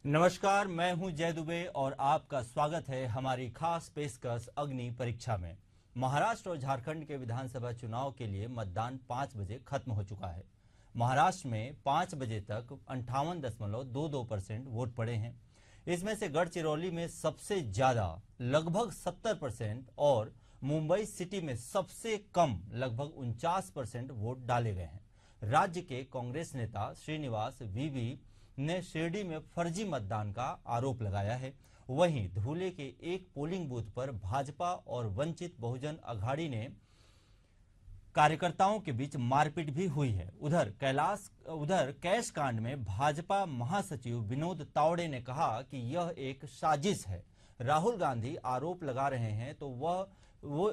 नमस्कार, मैं हूं जय दुबे और आपका स्वागत है हमारी खास पेशकश अग्नि परीक्षा में। महाराष्ट्र और झारखंड के विधानसभा चुनाव के लिए मतदान 5 बजे खत्म हो चुका है। महाराष्ट्र में 5 बजे तक 58.22% वोट पड़े हैं। इसमें से गढ़चिरौली में सबसे ज्यादा लगभग 70% और मुंबई सिटी में सबसे कम लगभग 49% वोट डाले गए हैं। राज्य के कांग्रेस नेता श्रीनिवास वीवी ने शिरडी में फर्जी मतदान का आरोप लगाया है। वहीं धुले के एक पोलिंग बूथ पर भाजपा और वंचित बहुजन अघाड़ी ने कार्यकर्ताओं के बीच मारपीट भी हुई है। उधर कैश कांड में भाजपा महासचिव विनोद तावड़े ने कहा कि यह एक साजिश है। राहुल गांधी आरोप लगा रहे हैं तो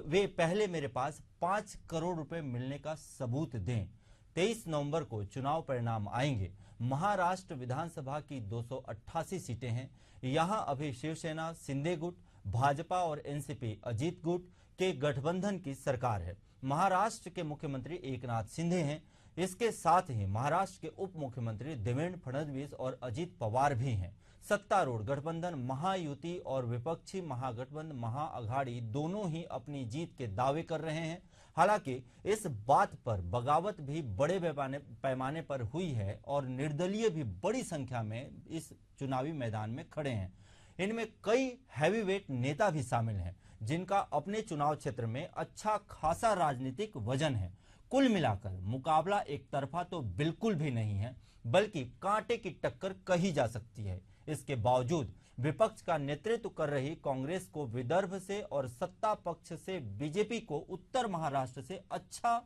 वे पहले मेरे पास 5 करोड़ रुपए मिलने का सबूत दें। 23 नवंबर को चुनाव परिणाम आएंगे। महाराष्ट्र विधानसभा की 288 सीटें हैं। यहां अभी शिवसेना शिंदे गुट, भाजपा और एनसीपी अजीत गुट के गठबंधन की सरकार है। महाराष्ट्र के मुख्यमंत्री एकनाथ शिंदे हैं। इसके साथ ही महाराष्ट्र के उप मुख्यमंत्री देवेंद्र फडणवीस और अजीत पवार भी हैं। सत्तारूढ़ गठबंधन महायुति और विपक्षी महागठबंधन महाअघाड़ी दोनों ही अपनी जीत के दावे कर रहे हैं। हालांकि इस बात पर बगावत भी बड़े पैमाने पर हुई है और निर्दलीय भी बड़ी संख्या में इस चुनावी मैदान में खड़े हैं। इनमें कई हैवीवेट नेता भी शामिल हैं जिनका अपने चुनाव क्षेत्र में अच्छा खासा राजनीतिक वजन है। कुल मिलाकर मुकाबला एक तरफा तो बिल्कुल भी नहीं है, बल्कि कांटे की टक्कर कही जा सकती है। इसके बावजूद विपक्ष का नेतृत्व कर रही कांग्रेस को विदर्भ से और सत्ता पक्ष से बीजेपी को उत्तर महाराष्ट्र से अच्छा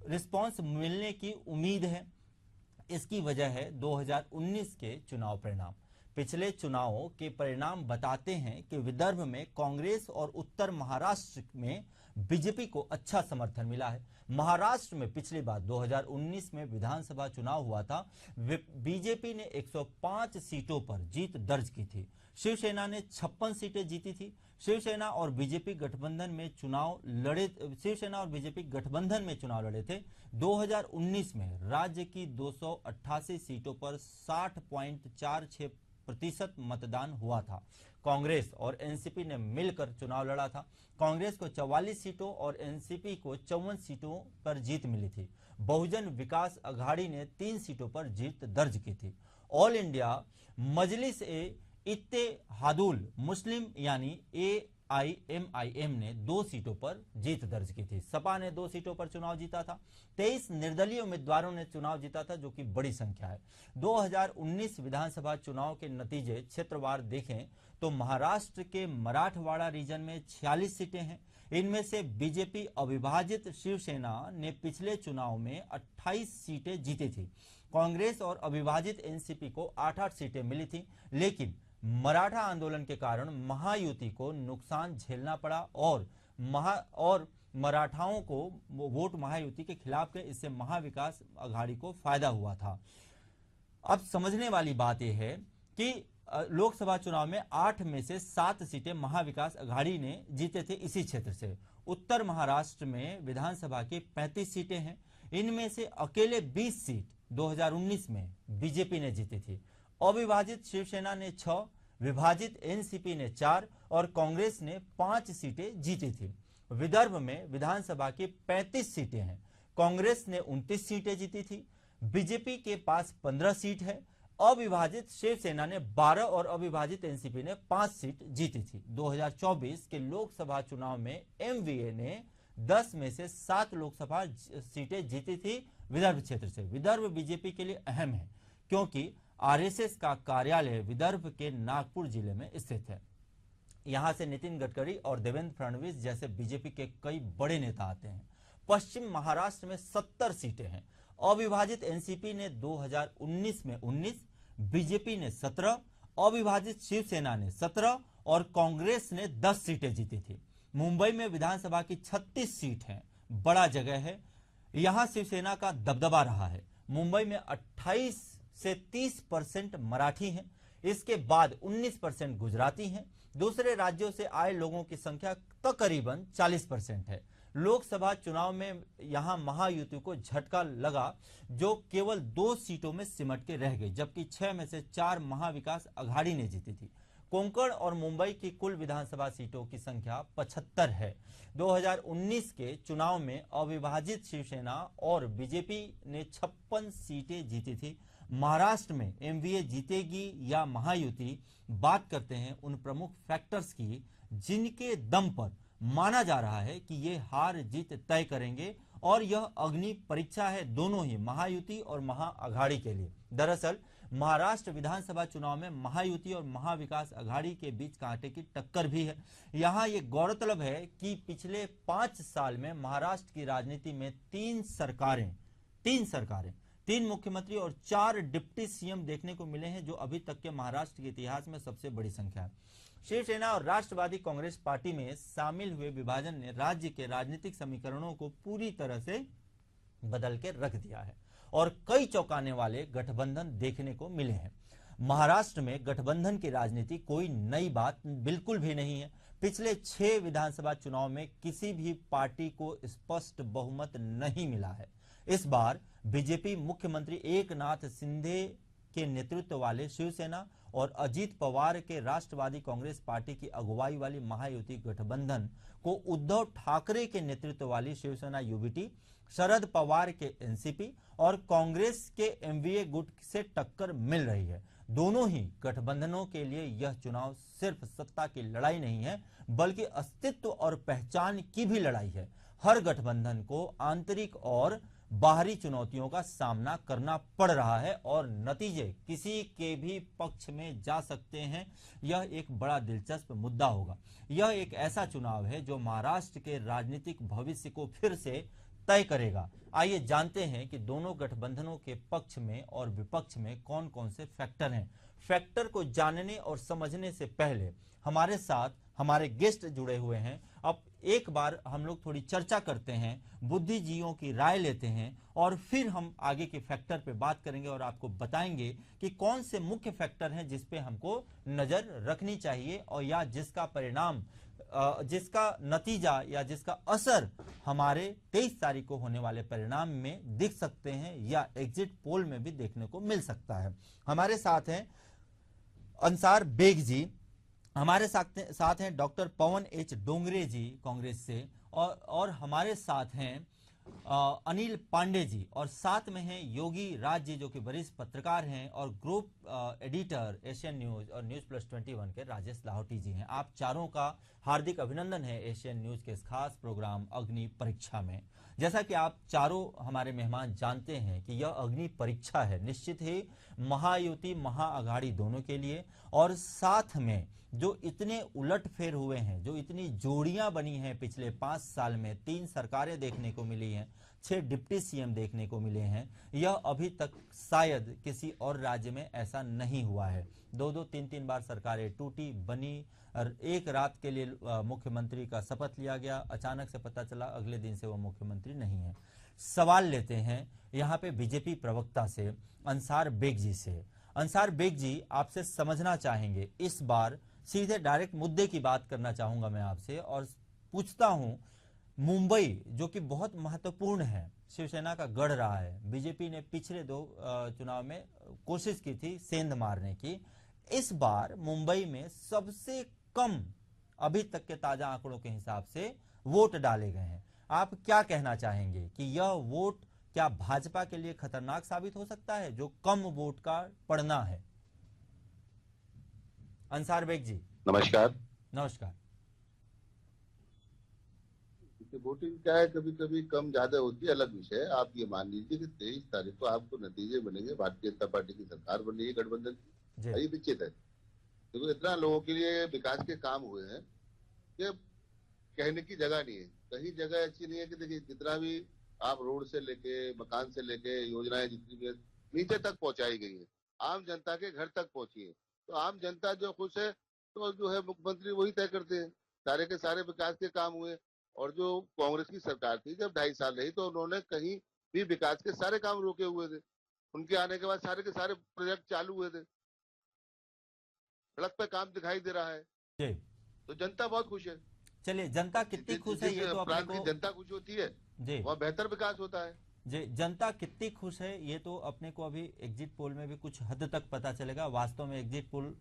रिस्पांस मिलने की उम्मीद है। इसकी वजह है 2019 के चुनाव परिणाम। पिछले चुनावों के परिणाम बताते हैं कि विदर्भ में कांग्रेस और उत्तर महाराष्ट्र में बीजेपी को अच्छा समर्थन मिला है। महाराष्ट्र में पिछली बार 2019 में विधानसभा चुनाव हुआ था। बीजेपी ने 105 सीटों पर जीत दर्ज की थी। शिवसेना ने 56 सीटें जीती थी। शिवसेना और बीजेपी गठबंधन में चुनाव लड़े थे। 2019 में राज्य की 288 सीटों पर 60.46% मतदान हुआ था। कांग्रेस और एनसीपी ने मिलकर चुनाव लड़ा था। कांग्रेस को 44 सीटों और एनसीपी को 54 सीटों पर जीत मिली थी। बहुजन विकास अघाड़ी ने 3 सीटों पर जीत दर्ज की थी। ऑल इंडिया मजलिस इत्तेहादुल मुस्लिम यानी AIMIM ने 2 सीटों पर जीत दर्ज की थी। सपा ने 2 सीटों पर चुनाव जीता था। 23 निर्दलीय उम्मीदवारों ने चुनाव जीता था, जो कि बड़ी संख्या है। 2019 विधानसभा चुनाव के नतीजे क्षेत्रवार देखें तो महाराष्ट्र के मराठवाड़ा रीजन में 46 सीटें हैं। इनमें से बीजेपी अविभाजित शिवसेना ने पिछले चुनाव में 28 सीटें जीती थी। कांग्रेस और अविभाजित एनसीपी को 8-8 सीटें मिली थी, लेकिन मराठा आंदोलन के कारण महायुति को नुकसान झेलना पड़ा और मराठाओं को वोट महायुति के खिलाफ गए। इससे महाविकास अघाड़ी को फायदा हुआ था। अब समझने वाली बात यह है कि लोकसभा चुनाव में 8 में से 7 सीटें महाविकास अघाड़ी ने जीते थे इसी क्षेत्र से। उत्तर महाराष्ट्र में विधानसभा की 35 सीटें हैं। इनमें से अकेले 20 सीट 2019 में बीजेपी ने जीती थी। अविभाजित शिवसेना ने 6, विभाजित एनसीपी ने 4 और कांग्रेस ने 5 सीटें जीती थी। विदर्भ में विधानसभा की 35 सीटें हैं। कांग्रेस ने 29 सीटें जीती थी। बीजेपी के पास 15 सीट है। अविभाजित शिवसेना ने 12 और अविभाजित एनसीपी ने 5 सीट जीती थी। 2024 के लोकसभा चुनाव में एमवीए ने 10 में से 7 लोकसभा सीटें जीती थी विदर्भ क्षेत्र से। विदर्भ बीजेपी के लिए अहम है क्योंकि आरएसएस का कार्यालय विदर्भ के नागपुर जिले में स्थित है। यहां से नितिन गडकरी और देवेंद्र फडणवीस जैसे बीजेपी के कई बड़े नेता आते हैं। पश्चिम महाराष्ट्र में 70 सीटें हैं। अविभाजित एनसीपी ने 2019 में 19, बीजेपी ने 17, अविभाजित शिवसेना ने 17 और कांग्रेस ने 10 सीटें जीती थी। मुंबई में विधानसभा की 36 सीट है, बड़ा जगह है। यहां शिवसेना का दबदबा रहा है। मुंबई में 28 से 30% मराठी हैं। इसके बाद 19% गुजराती हैं। दूसरे राज्यों से आए लोगों की संख्या तकरीबन 40% है। लोकसभा चुनाव में यहां महायुति को झटका लगा, जो केवल 2 सीटों में सिमट के रह गई, जबकि 6 में से 4 महाविकास अघाड़ी ने जीती थी। कोंकण और मुंबई की कुल विधानसभा सीटों की संख्या 75 है। 2019 के चुनाव में अविभाजित शिवसेना और बीजेपी ने 56 सीटें जीती थी। महाराष्ट्र में एमवीए जीतेगी या महायुति, बात करते हैं उन प्रमुख फैक्टर्स की जिनके दम पर माना जा रहा है कि ये हार जीत तय करेंगे, और यह अग्नि परीक्षा है दोनों ही महायुति और महाअघाड़ी के लिए। दरअसल महाराष्ट्र विधानसभा चुनाव में महायुति और महाविकास अघाड़ी के बीच कांटे की टक्कर भी है। यहां ये गौरतलब है कि पिछले 5 साल में महाराष्ट्र की राजनीति में 3 सरकारें, 3 मुख्यमंत्री और 4 डिप्टी सीएम देखने को मिले हैं, जो अभी तक के महाराष्ट्र के इतिहास में सबसे बड़ी संख्या है। शिवसेना और राष्ट्रवादी कांग्रेस पार्टी में शामिल हुए विभाजन ने राज्य के राजनीतिक समीकरणों को पूरी तरह से बदल के रख दिया है और कई चौंकाने वाले गठबंधन देखने को मिले हैं। महाराष्ट्र में गठबंधन की राजनीति कोई नई बात बिल्कुल भी नहीं है। पिछले 6 विधानसभा चुनाव में किसी भी पार्टी को स्पष्ट बहुमत नहीं मिला है। इस बार बीजेपी मुख्यमंत्री एकनाथ शिंदे के नेतृत्व वाले शिवसेना और अजीत पवार के राष्ट्रवादी कांग्रेस पार्टी की अगुवाई वाली महायुति गठबंधन को उद्धव ठाकरे के नेतृत्व वाली शिवसेना यूबीटी, शरद पवार के एनसीपी और कांग्रेस के एमवीए गुट से टक्कर मिल रही है। दोनों ही गठबंधनों के लिए यह चुनाव सिर्फ सत्ता की लड़ाई नहीं है, बल्कि अस्तित्व और पहचान की भी लड़ाई है। हर गठबंधन को आंतरिक और बाहरी चुनौतियों का सामना करना पड़ रहा है और नतीजे किसी के भी पक्ष में जा सकते हैं। यह एक बड़ा दिलचस्प मुद्दा होगा। यह एक ऐसा चुनाव है जो महाराष्ट्र के राजनीतिक भविष्य को फिर से तय करेगा। आइए जानते हैं कि दोनों गठबंधनों के पक्ष में और विपक्ष में कौन कौन से फैक्टर हैं। फैक्टर को जानने और समझने से पहले हमारे साथ हमारे गेस्ट जुड़े हुए हैं। अब एक बार हम लोग थोड़ी चर्चा करते हैं, बुद्धिजीवियों की राय लेते हैं और फिर हम आगे के फैक्टर पे बात करेंगे और आपको बताएंगे कि कौन से मुख्य फैक्टर हैं जिस पे हमको नजर रखनी चाहिए और या जिसका परिणाम, जिसका नतीजा या जिसका असर हमारे 23 तारीख को होने वाले परिणाम में दिख सकते हैं या एग्जिट पोल में भी देखने को मिल सकता है। हमारे साथ हैं अंसार बेग जी, हमारे साथ हैं डॉक्टर पवन एच डोंगरे जी कांग्रेस से, और हमारे साथ हैं अनिल पांडे जी, और साथ में हैं योगी राज जी जो कि वरिष्ठ पत्रकार हैं और ग्रुप एडिटर एशियन न्यूज और न्यूज प्लस 21 के राजेश लाहौटी जी हैं। आप चारों का हार्दिक अभिनंदन है एशियन न्यूज के इस खास प्रोग्राम अग्नि परीक्षा में। जैसा कि आप चारों हमारे मेहमान जानते हैं कि यह अग्नि परीक्षा है, निश्चित ही महायुति महाअघाड़ी दोनों के लिए, और साथ में जो इतने उलटफेर हुए हैं, जो इतनी जोड़ियां बनी हैं पिछले 5 साल में, 3 सरकारें देखने को मिली हैं, 6 डिप्टी सीएम देखने को मिले हैं, यह अभी तक शायद किसी और राज्य में ऐसा नहीं हुआ है। 2-2, 3-3 बार सरकारें टूटी बनी और एक रात के लिए मुख्यमंत्री का शपथ लिया गया, अचानक से पता चला अगले दिन से वो मुख्यमंत्री नहीं है। सवाल लेते हैं यहाँ पे बीजेपी प्रवक्ता से, अंसार बेग जी से। अंसार बेग जी, आपसे समझना चाहेंगे, इस बार सीधे डायरेक्ट मुद्दे की बात करना चाहूंगा मैं आपसे और पूछता हूं, मुंबई जो कि बहुत महत्वपूर्ण है, शिवसेना का गढ़ रहा है, बीजेपी ने पिछले 2 चुनाव में कोशिश की थी सेंध मारने की, इस बार मुंबई में सबसे कम अभी तक के ताजा आंकड़ों के हिसाब से वोट डाले गए हैं। आप क्या कहना चाहेंगे कि यह वोट क्या भाजपा के लिए खतरनाक साबित हो सकता है, जो कम वोट का पड़ना है? अंसार बेग जी नमस्कार। नमस्कार। वोटिंग क्या है, कभी कभी कम ज्यादा होती है, अलग विषय है। आप ये मान लीजिए कि 23 तारीख को आपको नतीजे बनेंगे, भारतीय जनता पार्टी की सरकार बन रही है गठबंधन की, ये निश्चित है। क्योंकि इतना लोगों के लिए विकास के काम हुए हैं कि कहने की जगह नहीं है। कहीं जगह ऐसी नहीं है कि देखिए जितना भी आप रोड से लेके मकान से लेके योजनाएं जितनी भी नीचे तक पहुंचाई गई है, आम जनता के घर तक पहुंची है। तो आम जनता जो खुश है तो जो है मुख्यमंत्री वही तय करते हैं। सारे के सारे विकास के काम हुए। और जो कांग्रेस की सरकार थी जब 2.5 साल रही तो उन्होंने कहीं भी विकास के सारे काम रोके हुए थे। उनके आने के बाद सारे के सारे प्रोजेक्ट चालू हुए थे, सड़क पे काम दिखाई दे रहा है, तो जनता बहुत खुश है। चलिए, जनता कितनी खुश है ये तो अपने प्रांत की को जनता खुश होती है जी वहाँ बेहतर विकास होता है। जी, जनता कितनी खुश है ये तो अपने को अभी एग्जिट पोल में भी कुछ हद तक पता चलेगा। वास्तव में एग्जिट पोल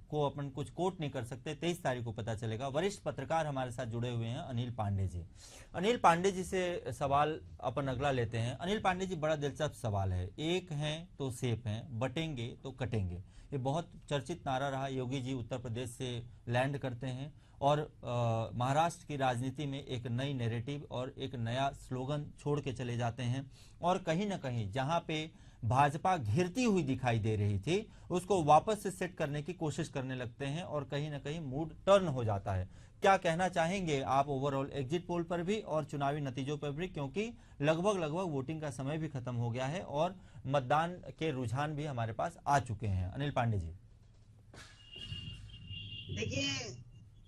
को अपन कुछ कोट नहीं कर सकते, 23 तारीख को पता चलेगा। वरिष्ठ पत्रकार हमारे साथ जुड़े हुए हैं अनिल पांडे जी। अनिल पांडे जी से सवाल अपन अगला लेते हैं। अनिल पांडे जी, बड़ा दिलचस्प सवाल है। एक हैं तो सेफ हैं, बटेंगे तो कटेंगे, ये बहुत चर्चित नारा रहा। योगी जी उत्तर प्रदेश से लैंड करते हैं और महाराष्ट्र की राजनीति में एक नई नैरेटिव और एक नया स्लोगन छोड़ के चले जाते हैं, और कहीं ना कहीं जहां पे भाजपा घिरती हुई दिखाई दे रही थी उसको वापस से सेट करने की कोशिश करने लगते हैं और कहीं ना कहीं मूड टर्न हो जाता है। क्या कहना चाहेंगे आप ओवरऑल एग्जिट पोल पर भी और चुनावी नतीजों पर भी, क्योंकि लगभग वोटिंग का समय भी खत्म हो गया है और मतदान के रुझान भी हमारे पास आ चुके हैं। अनिल पांडे जी, देखिए,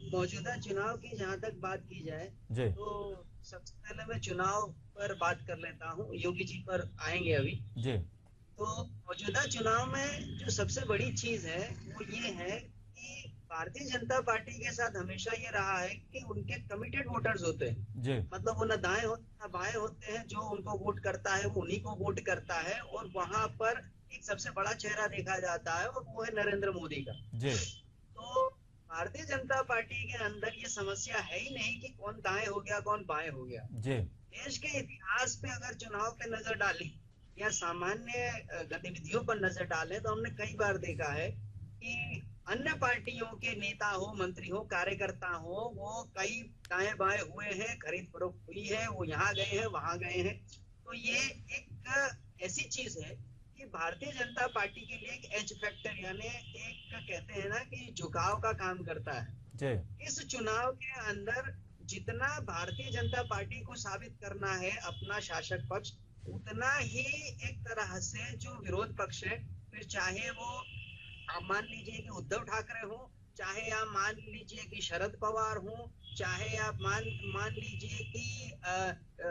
मौजूदा चुनाव की जहां तक बात की जाए जी तो सबसे पहले मैं चुनाव पर बात कर लेता हूं। योगी जी पर आएंगे अभी। जी तो मौजूदा चुनाव में जो सबसे बड़ी चीज है वो ये है कि भारतीय जनता पार्टी के साथ हमेशा ये रहा है कि उनके कमिटेड वोटर्स होते हैं। जी मतलब वो न दाएं होते न बाएं होते हैं, जो उनको वोट करता है वो उन्हीं को वोट करता है। और वहां पर एक सबसे बड़ा चेहरा देखा जाता है और वो है नरेंद्र मोदी का। जी तो भारतीय जनता पार्टी के अंदर ये समस्या है ही नहीं कि कौन दाएं हो गया कौन बाएं हो गया। जी देश के इतिहास पे अगर चुनाव पे नजर डालें या सामान्य गतिविधियों पर नजर डालें तो हमने कई बार देखा है कि अन्य पार्टियों के नेता हो, मंत्री हो, कार्यकर्ता हो, वो कई दाएं बाएं हुए हैं, खरीद फरोख्त हुई है, वो यहाँ गए हैं वहां गए हैं। तो ये एक ऐसी चीज है कि भारतीय जनता पार्टी के लिए एक एज फैक्टर यानी एक कहते हैं ना कि झुकाव का काम करता है। जी इस चुनाव के अंदर जितना भारतीय जनता पार्टी को साबित करना है अपना शासक पक्ष, उतना ही एक तरह से जो विरोध पक्ष है, फिर चाहे वो आप मान लीजिए कि उद्धव ठाकरे हो, चाहे आप मान लीजिए कि शरद पवार हो, चाहे आप मान लीजिए कि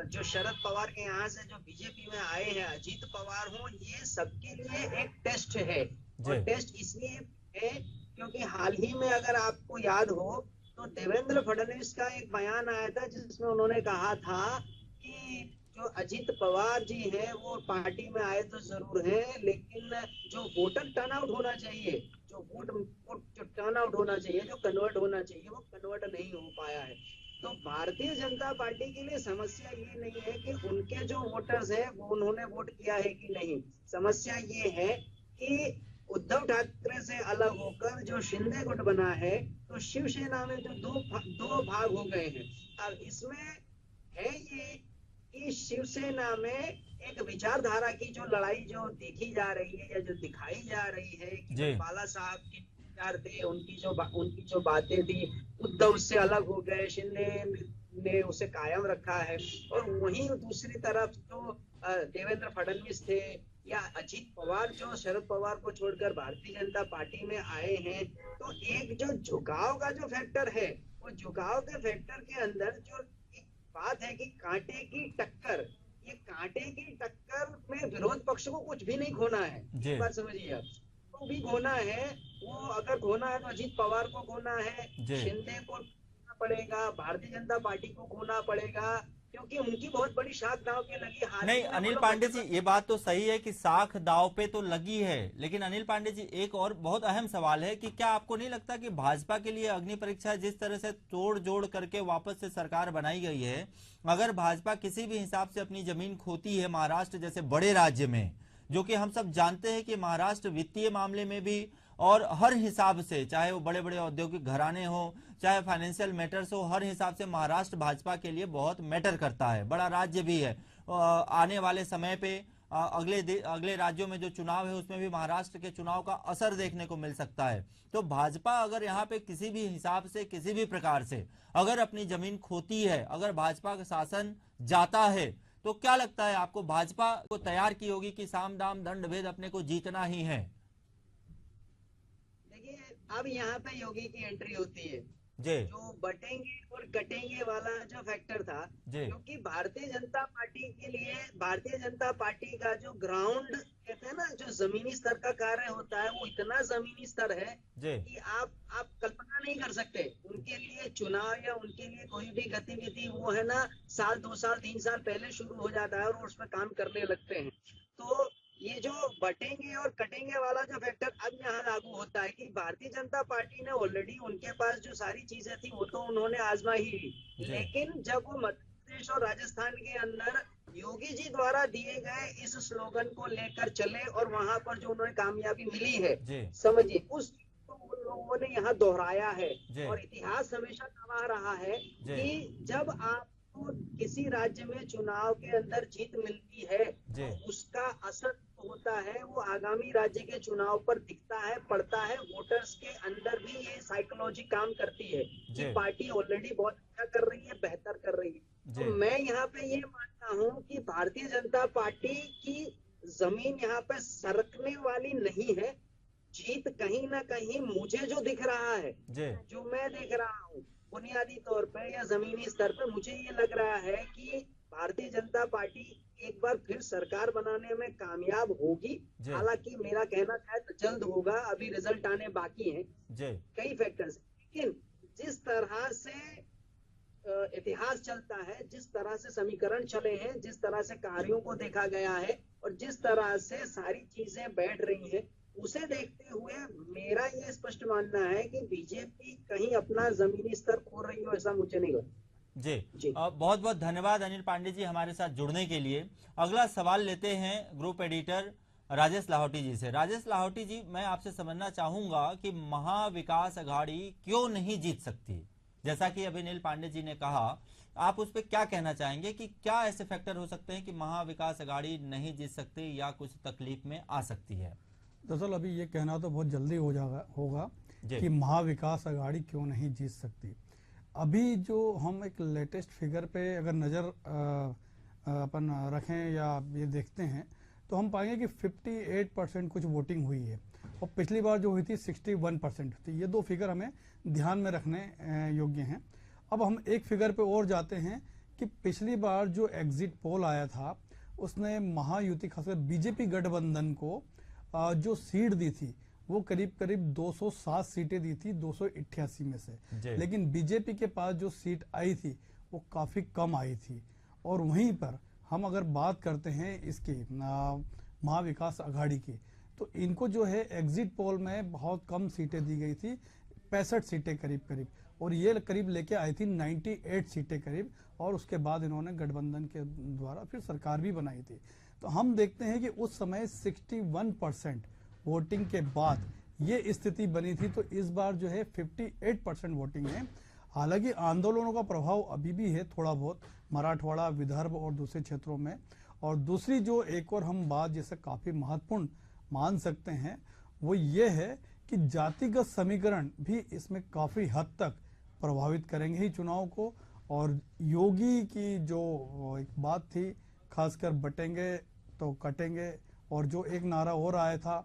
जो शरद पवार के यहाँ से जो बीजेपी में आए हैं अजीत पवार हो, ये सबके लिए एक टेस्ट है। और टेस्ट इसलिए है क्योंकि हाल ही में अगर आपको याद हो तो देवेंद्र फडणवीस का एक बयान आया था जिसमें उन्होंने कहा था कि जो अजीत पवार जी हैं वो पार्टी में आए तो जरूर हैं, लेकिन जो वोटर टर्नआउट होना चाहिए, जो वोट जो टर्नआउट होना चाहिए, जो कन्वर्ट होना चाहिए, वो कन्वर्ट नहीं हो पाया है। तो भारतीय जनता पार्टी के लिए समस्या ये नहीं है कि उनके जो वोटर्स हैं वो उन्होंने वोट किया है कि नहीं। समस्या ये है कि उद्धव ठाकरे से अलग होकर जो शिंदे गुट बना है तो शिवसेना में जो दो भाग हो गए हैं। अब इसमें है ये कि शिवसेना में एक विचारधारा की जो लड़ाई जो देखी जा रही है या जो दिखाई जा रही है कि बाला साहब के विचार थे, उनकी जो बातें थी, उद्धव उससे अलग हो गए, शिंदे ने उसे कायम रखा है। और वहीं दूसरी तरफ जो देवेंद्र फडणवीस थे या अजीत पवार जो शरद पवार को छोड़कर भारतीय जनता पार्टी में आए हैं, तो एक जो झुकाव का जो फैक्टर है, वो झुकाव के फैक्टर के अंदर जो एक बात है कि कांटे की टक्कर, ये कांटे की टक्कर में विरोध पक्ष को कुछ भी नहीं खोना है। एक बात समझिए आप, तो भी खोना है, वो अगर खोना है तो अजीत पवार को खोना है, शिंदे को खोना पड़ेगा, भारतीय जनता पार्टी को खोना पड़ेगा, क्योंकि उनकी बहुत बड़ी साख दांव पे लगी। नहीं अनिल पांडे जी, ये बात तो सही है कि साख दांव पे तो लगी है, लेकिन अनिल पांडे जी एक और बहुत अहम सवाल है कि क्या आपको नहीं लगता कि भाजपा के लिए अग्नि परीक्षा जिस तरह से तोड़ जोड़ करके वापस से सरकार बनाई गई है, अगर भाजपा किसी भी हिसाब से अपनी जमीन खोती है महाराष्ट्र जैसे बड़े राज्य में, जो कि हम सब जानते हैं कि महाराष्ट्र वित्तीय मामले में भी और हर हिसाब से, चाहे वो बड़े बड़े औद्योगिक घराने हो, चाहे फाइनेंशियल मैटर्स हो, हर हिसाब से महाराष्ट्र भाजपा के लिए बहुत मैटर करता है, बड़ा राज्य भी है। आने वाले समय पे अगले राज्यों में जो चुनाव है उसमें भी महाराष्ट्र के चुनाव का असर देखने को मिल सकता है। तो भाजपा अगर यहाँ पे किसी भी हिसाब से, किसी भी प्रकार से अगर अपनी जमीन खोती है, अगर भाजपा का शासन जाता है, तो क्या लगता है आपको, भाजपा को तैयार की होगी कि साम दाम दंड भेद अपने को जीतना ही है? देखिए, अब यहाँ पे योगी की एंट्री होती है। जी जो बटेंगे और कटेंगे वाला जो फैक्टर था, जी क्योंकि भारतीय जनता पार्टी के लिए, भारतीय जनता पार्टी का जो ग्राउंड कहते हैं ना, जो जमीनी स्तर का कार्य होता है, वो इतना जमीनी स्तर है जी कि आप कल्पना नहीं कर सकते। उनके लिए चुनाव या उनके लिए कोई भी गतिविधि वो है ना, साल 2 साल 3 साल पहले शुरू हो जाता है और उसमें काम करने लगते हैं। तो ये जो बटेंगे और कटेंगे वाला जो फैक्टर अब यहाँ लागू होता है कि भारतीय जनता पार्टी ने ऑलरेडी, उनके पास जो सारी चीजें थी वो तो उन्होंने आजमाई ही, जी लेकिन जब वो मध्य प्रदेश और राजस्थान के अंदर योगी जी द्वारा दिए गए इस स्लोगन को लेकर चले और वहां पर जो उन्हें कामयाबी मिली है, जी समझिए उस तो उन लोगों ने यहाँ दोहराया है। जी और इतिहास हमेशा गवाह रहा है जी कि जब आपको किसी राज्य में चुनाव के अंदर जीत मिलती है जी तो उसका असर होता है, वो आगामी राज्य के चुनाव पर दिखता है, पड़ता है। वोटर्स के अंदर भी ये साइकोलॉजी काम करती है कि जी पार्टी ऑलरेडी बहुत अच्छा कर रही है, बेहतर कर रही है। जी तो मैं यहाँ पे ये मानता हूँ कि भारतीय जनता पार्टी की जमीन यहाँ पे सरकने वाली नहीं है। जीत कहीं ना कहीं मुझे जो दिख रहा है, जी जो मैं देख रहा हूँ बुनियादी तौर पे या जमीनी स्तर पे, मुझे ये लग रहा है कि भारतीय जनता पार्टी एक बार फिर सरकार बनाने में कामयाब होगी। जी हालांकि मेरा कहना शायद जल्द होगा, अभी रिजल्ट आने बाकी हैं, जी कई फैक्टर्स। लेकिन जिस तरह से इतिहास चलता है, जिस तरह से समीकरण चले हैं, जिस तरह से कार्यों को देखा गया है और जिस तरह से सारी चीजें बैठ रही हैं, उसे देखते हुए मेरा ये स्पष्ट मानना है कि बीजेपी कहीं अपना जमीनी स्तर खो रही हो, ऐसा मुझे नहीं लगता। जी जी बहुत बहुत धन्यवाद अनिल पांडे जी हमारे साथ जुड़ने के लिए। अगला सवाल लेते हैं ग्रुप एडिटर राजेश लाहौटी जी से। राजेश लाहौटी जी, मैं आपसे समझना चाहूंगा कि महाविकास अघाड़ी क्यों नहीं जीत सकती? जैसा कि अभी अनिल पांडे जी ने कहा, आप उस पर क्या कहना चाहेंगे कि क्या ऐसे फैक्टर हो सकते हैं कि महाविकास अघाड़ी नहीं जीत सकती या कुछ तकलीफ में आ सकती है? दरअसल अभी ये कहना तो बहुत जल्दी हो जाएगा होगा जी कि महाविकास अघाड़ी क्यों नहीं जीत सकती। अभी जो हम एक लेटेस्ट फिगर पे अगर नज़र अपन रखें या ये देखते हैं तो हम पाएंगे कि 58% कुछ वोटिंग हुई है और पिछली बार जो हुई थी 61% थी। ये दो फिगर हमें ध्यान में रखने योग्य हैं। अब हम एक फिगर पे और जाते हैं कि पिछली बार जो एग्जिट पोल आया था उसने महायुति खासकर बीजेपी गठबंधन को जो सीट दी थी वो करीब करीब 207 सीटें दी थी 288 में से, लेकिन बीजेपी के पास जो सीट आई थी वो काफ़ी कम आई थी। और वहीं पर हम अगर बात करते हैं इसकी महाविकास अघाड़ी की, तो इनको जो है एग्जिट पोल में बहुत कम सीटें दी गई थी, 65 सीटें करीब करीब, और ये करीब लेके आई थी 98 सीटें करीब, और उसके बाद इन्होंने गठबंधन के द्वारा फिर सरकार भी बनाई थी। तो हम देखते हैं कि उस समय 61% वोटिंग के बाद ये स्थिति बनी थी, तो इस बार जो है 58% वोटिंग है। हालांकि आंदोलनों का प्रभाव अभी भी है थोड़ा बहुत मराठवाड़ा, विदर्भ और दूसरे क्षेत्रों में। और दूसरी जो एक और हम बात जिसे काफ़ी महत्वपूर्ण मान सकते हैं वो ये है कि जातिगत समीकरण भी इसमें काफ़ी हद तक प्रभावित करेंगे ही चुनाव को। और योगी की जो एक बात थी, खासकर बटेंगे तो कटेंगे, और जो एक नारा और आया था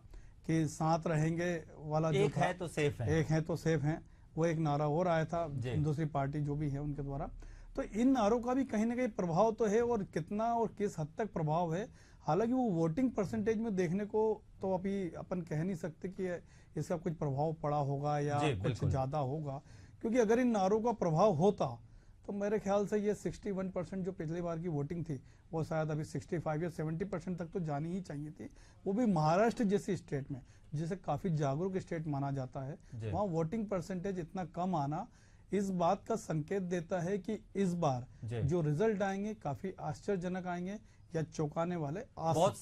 कि साथ रहेंगे वाला, जो एक था है तो सेफ है, एक है तो सेफ है, वो एक नारा और आया था दूसरी पार्टी जो भी है उनके द्वारा। तो इन नारों का भी कहीं ना कहीं प्रभाव तो है, और कितना और किस हद तक प्रभाव है, हालांकि वो वोटिंग परसेंटेज में देखने को तो अभी अपन कह नहीं सकते कि इसका कुछ प्रभाव पड़ा होगा या कुछ ज्यादा होगा, क्योंकि अगर इन नारों का प्रभाव होता तो मेरे ख्याल से ये 61% जो पिछली बार की वोटिंग थी वो शायद अभी 65 या 70% तक तो जानी ही चाहिए थी। वो भी महाराष्ट्र जैसी स्टेट में, जिसे काफी जागरूक स्टेट माना जाता है, वहाँ वोटिंग परसेंटेज इतना कम आना इस बात का संकेत देता है कि इस बार जो रिजल्ट आएंगे काफी आश्चर्यजनक आएंगे या चौंकाने वाले। बहुत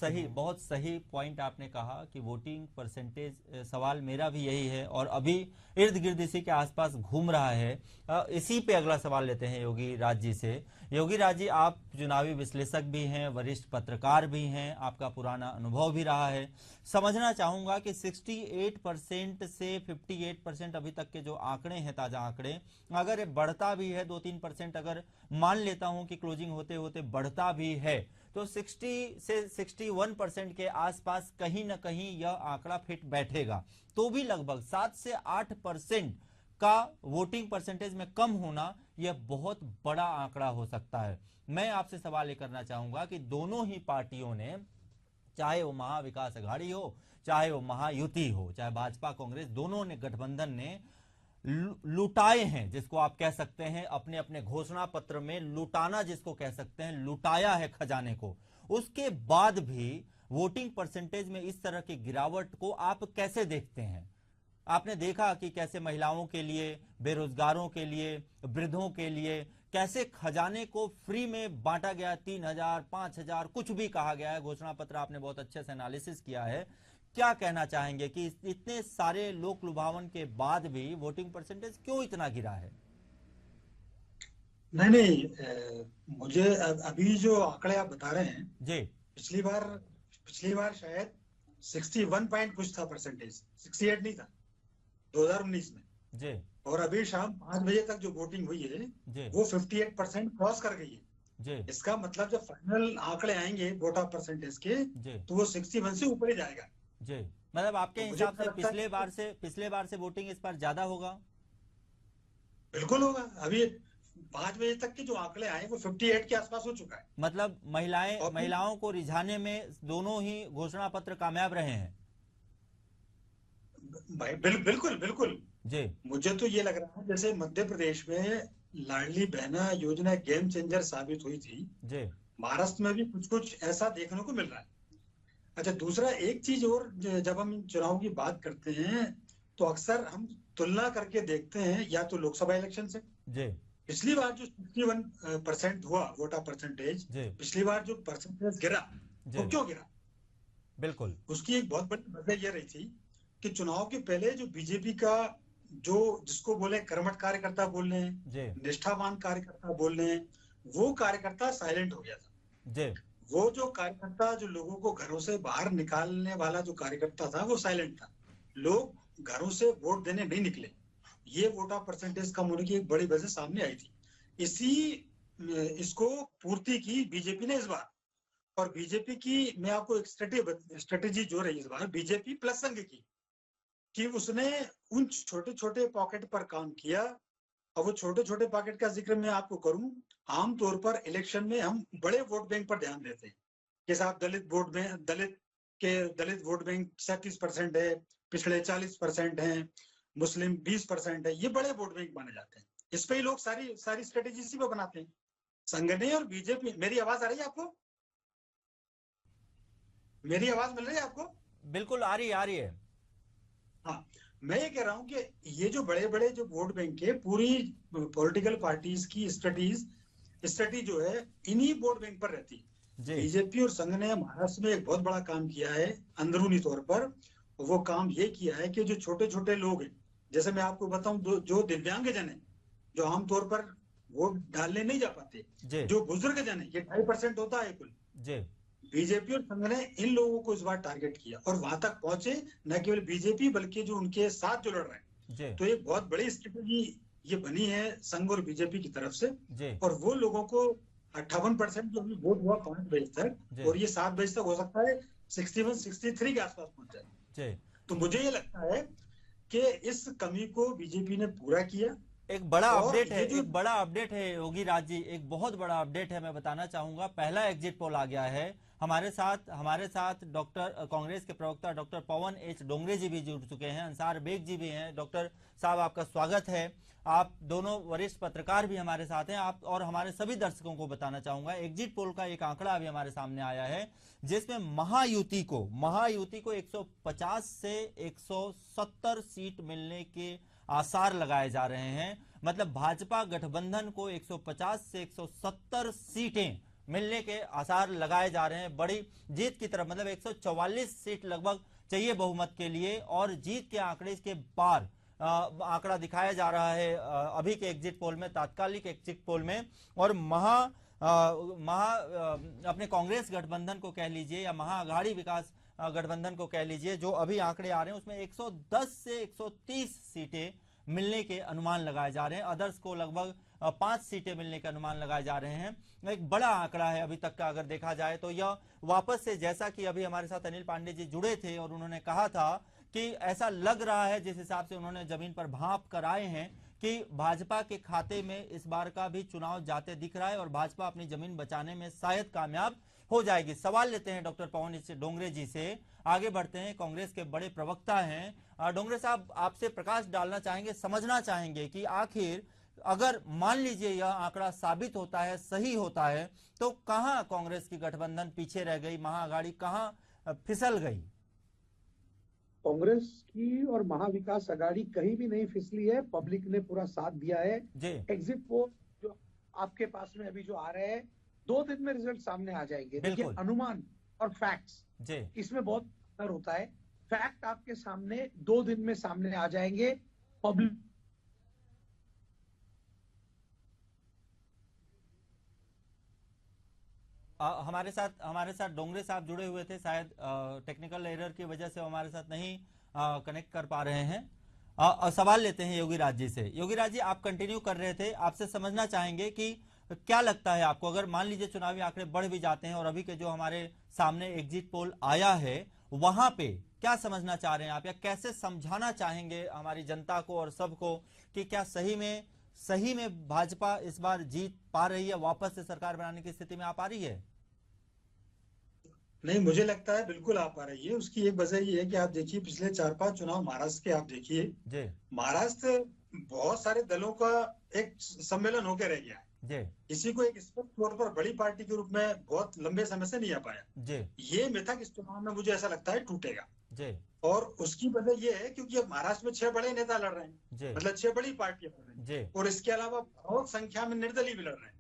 सही पॉइंट आपने कहा कि वोटिंग परसेंटेज, सवाल मेरा भी यही है और अभी इर्द गिर्द इसी के आसपास घूम रहा है। इसी पे अगला सवाल लेते हैं योगी राज जी से। योगी राज जी, आप चुनावी विश्लेषक भी हैं, वरिष्ठ पत्रकार भी हैं, आपका पुराना अनुभव भी रहा है। समझना चाहूंगा कि 68% से 58% अभी तक के जो आंकड़े हैं, ताजा आंकड़े, अगर बढ़ता भी है 2-3%, अगर मान लेता हूं कि क्लोजिंग होते होते बढ़ता भी है, तो 60 से 61% के आसपास कहीं ना कहीं यह आंकड़ा फिट बैठेगा। तो भी लगभग 7 से 8% का वोटिंग परसेंटेज में कम होना यह बहुत बड़ा आंकड़ा हो सकता है। मैं आपसे सवाल ये करना चाहूंगा कि दोनों ही पार्टियों ने, चाहे वो महाविकास अघाड़ी हो, चाहे वो महायुति हो, चाहे भाजपा कांग्रेस, दोनों ने, गठबंधन ने लुटाए हैं, जिसको आप कह सकते हैं अपने अपने घोषणा पत्र में लुटाना, जिसको कह सकते हैं लुटाया है खजाने को। उसके बाद भी वोटिंग परसेंटेज में इस तरह की गिरावट को आप कैसे देखते हैं? आपने देखा कि कैसे महिलाओं के लिए, बेरोजगारों के लिए, वृद्धों के लिए कैसे खजाने को फ्री में बांटा गया, 3000, 5000, कुछ भी कहा गया है। घोषणा पत्र आपने बहुत अच्छे से एनालिसिस किया है। क्या कहना चाहेंगे कि इतने सारे लोक लुभावन के बाद भी वोटिंग परसेंटेज क्यों इतना गिरा है? नहीं, मुझे अभी जो आंकड़े आप बता रहे हैं जी, पिछली बार शायद 61 पॉइंट कुछ था परसेंटेज, 68 नहीं था 2019 में जी, और अभी शाम 5 बजे तक जो वोटिंग हुई है जी, वो 58% क्रॉस कर गई है। जी, इसका मतलब जब फाइनल आंकड़े आएंगे वोटर परसेंटेज के जी, तो वो 61 से ऊपर ही जाएगा। जी। मतलब आपके तो मुझे हिसाब से लगता है पिछले बार से वोटिंग इस बार ज्यादा होगा? बिल्कुल होगा। अभी 5 बजे तक के जो आंकड़े आए वो 58 के आसपास हो चुका है। मतलब महिलाओं को रिझाने में दोनों ही घोषणा पत्र कामयाब रहे हैं। बिल्कुल बिल्कुल। जी, मुझे तो ये लग रहा है जैसे मध्य प्रदेश में लाडली बहना योजना गेम चेंजर साबित हुई थी, जी, महाराष्ट्र में भी कुछ कुछ ऐसा देखने को मिल रहा है। अच्छा, दूसरा एक चीज और, जब हम चुनाव की बात करते हैं तो अक्सर हम तुलना करके देखते हैं या तो लोकसभा इलेक्शन से। जी, पिछली बार जो 61% हुआ वोटर परसेंटेज, जी, पिछली बार जो परसेंटेज गिरा जी, वो क्यों गिरा? बिल्कुल, उसकी एक बहुत बड़ी वजह यह रही थी कि चुनाव के पहले जो बीजेपी का जो जिसको बोले कर्मठ कार्यकर्ता बोल रहे हैं, जी, निष्ठावान कार्यकर्ता बोल रहे हैं, वो कार्यकर्ता साइलेंट हो गया था। जी, वो जो कार्यकर्ता जो लोगों को घरों से बाहर निकालने वाला जो कार्यकर्ता था वो साइलेंट था। लोग घरों से वोट देने नहीं निकले। ये वोटर परसेंटेज कम होने की एक बड़ी वजह सामने आई थी। इसको पूर्ति की बीजेपी ने इस बार। और बीजेपी की मैं आपको एक स्ट्रेटेजी जो रही इस बार बीजेपी प्लस संघ की, कि उसने उन छोटे छोटे पॉकेट पर काम किया। और वो छोटे छोटे पॉकेट का जिक्र मैं आपको करूं, आमतौर पर इलेक्शन में हम बड़े वोट बैंक पर ध्यान देते हैं। जैसे आप दलित वोट बैंक 37% है, पिछड़े 40% है, मुस्लिम 20% है, ये बड़े वोट बैंक माने जाते हैं। इस पे ही लोग सारी स्ट्रेटेजी इसी पे बनाते हैं। संघ ने और बीजेपी। मेरी आवाज आ रही है आपको? मेरी आवाज मिल रही है आपको? बिल्कुल आ रही है। हाँ, मैं ये कह रहा हूँ कि ये जो बड़े बड़े जो वोट बैंक है, पूरी पॉलिटिकल पार्टीज की स्ट्रेटेजी जो है इन्हीं वोट बैंक पर रहती है। बीजेपी और संघ ने महाराष्ट्र में एक बहुत बड़ा काम किया है अंदरूनी तौर पर। वो काम ये किया है कि जो छोटे छोटे लोग हैं, जैसे मैं आपको बताऊं, जो दिव्यांग जन है, जो आमतौर पर वोट डालने नहीं जा पाते, जो बुजुर्ग जन है, ये 2.5% होता है कुल। बीजेपी और संघ ने इन लोगों को इस बार टारगेट किया और वहां तक पहुंचे। न केवल बीजेपी बल्कि जो उनके साथ जो लड़ रहे हैं। तो एक बहुत बड़ी स्ट्रेटेजी ये बनी है संघ और बीजेपी की तरफ से। और वो लोगों को 58% जो भी वोट हुआ 5 बजे तक, और ये 7 बजे तक हो सकता है 61-63 के आसपास पहुंच जाए। तो मुझे ये लगता है कि इस कमी को बीजेपी ने पूरा किया। एक बड़ा अपडेट है योगी राज जी, एक बहुत बड़ा अपडेट है। मैं बताना चाहूंगा, पहला एग्जिट पोल आ गया है। हमारे साथ डॉक्टर कांग्रेस के प्रवक्ता डॉक्टर पवन एच डोंगरे जी भी जुड़ चुके हैं, अंसार बेग जी भी हैं। डॉक्टर साहब, आपका स्वागत है। आप दोनों वरिष्ठ पत्रकार भी हमारे साथ हैं। आप और हमारे सभी दर्शकों को बताना चाहूंगा, एग्जिट पोल का एक आंकड़ा अभी हमारे सामने आया है, जिसमें महायुति को 150 से 170 सीट मिलने के आसार लगाए जा रहे हैं। मतलब भाजपा गठबंधन को 150 से 170 सीटें मिलने के आसार लगाए जा रहे हैं बड़ी जीत की तरफ। मतलब 144 सीट लगभग चाहिए बहुमत के लिए, और जीत के आंकड़े के पार आंकड़ा दिखाया जा रहा है अभी के एग्जिट पोल में, तात्कालिक एग्जिट पोल में। और अपने कांग्रेस गठबंधन को कह लीजिए या महाअघाड़ी विकास गठबंधन को कह लीजिए, जो अभी आंकड़े आ रहे हैं उसमें 110 से 130 सीटें मिलने के अनुमान लगाए जा रहे हैं। अदर्स को लगभग 5 सीटें मिलने के अनुमान लगाए जा रहे हैं। एक बड़ा आंकड़ा है अभी तक का अगर देखा जाए तो। यह वापस से, जैसा कि अभी हमारे साथ अनिल पांडे जी जुड़े थे और उन्होंने कहा था कि ऐसा लग रहा है जिस हिसाब से उन्होंने जमीन पर भांप कर आए हैं कि भाजपा के खाते में इस बार का भी चुनाव जाते दिख रहा है और भाजपा अपनी जमीन बचाने में शायद कामयाब हो जाएगी। सवाल लेते हैं डॉक्टर पवन डोंगरे जी से, आगे बढ़ते हैं। कांग्रेस के बड़े प्रवक्ता हैं डोंगरे साहब, आपसे प्रकाश डालना चाहेंगे, समझना चाहेंगे कि आखिर अगर मान लीजिए यह आंकड़ा साबित होता है, सही होता है, तो कहां कांग्रेस की गठबंधन पीछे रह गई, महाअघाड़ी कहां फिसल गई? कांग्रेस की और महाविकास अघाड़ी कहीं भी नहीं फिसली है। पब्लिक ने पूरा साथ दिया है। एग्जिट पोल जो आपके पास में अभी जो आ रहे हैं, 2 दिन में रिजल्ट सामने आ जाएंगे। देखिए, अनुमान और फैक्ट्स इसमें बहुत अंतर होता है। फैक्ट आपके सामने 2 दिन में सामने आ जाएंगे। पब्लिक हमारे साथ डोंगरे साहब जुड़े हुए थे, शायद टेक्निकल एरर की वजह से हमारे साथ नहीं कनेक्ट कर पा रहे हैं। सवाल लेते हैं योगीराज जी से। योगीराज जी, आप कंटिन्यू कर रहे थे, आपसे समझना चाहेंगे कि क्या लगता है आपको, अगर मान लीजिए चुनावी आंकड़े बढ़ भी जाते हैं और अभी के जो हमारे सामने एग्जिट पोल आया है वहां पे क्या समझना चाह रहे हैं आप, या कैसे समझाना चाहेंगे हमारी जनता को और सबको कि क्या सही में भाजपा इस बार जीत पा रही है, वापस से सरकार बनाने की स्थिति में आ पा रही है? नहीं, मुझे लगता है बिल्कुल आ पा रही है। उसकी एक वजह ये है कि आप देखिए पिछले 4-5 चुनाव महाराष्ट्र के, आप देखिए महाराष्ट्र बहुत सारे दलों का एक सम्मेलन होकर रह गया है। किसी को एक स्पष्ट तौर पर बड़ी पार्टी के रूप में बहुत लंबे समय से नहीं आ पाया। ये मिथक इस चुनाव में मुझे ऐसा लगता है टूटेगा। और उसकी वजह ये है क्योंकि अब महाराष्ट्र में 6 बड़े नेता लड़ रहे हैं, मतलब 6 बड़ी पार्टियां लड़ रही हैं, और इसके अलावा बहुत संख्या में निर्दलीय भी लड़ रहे हैं।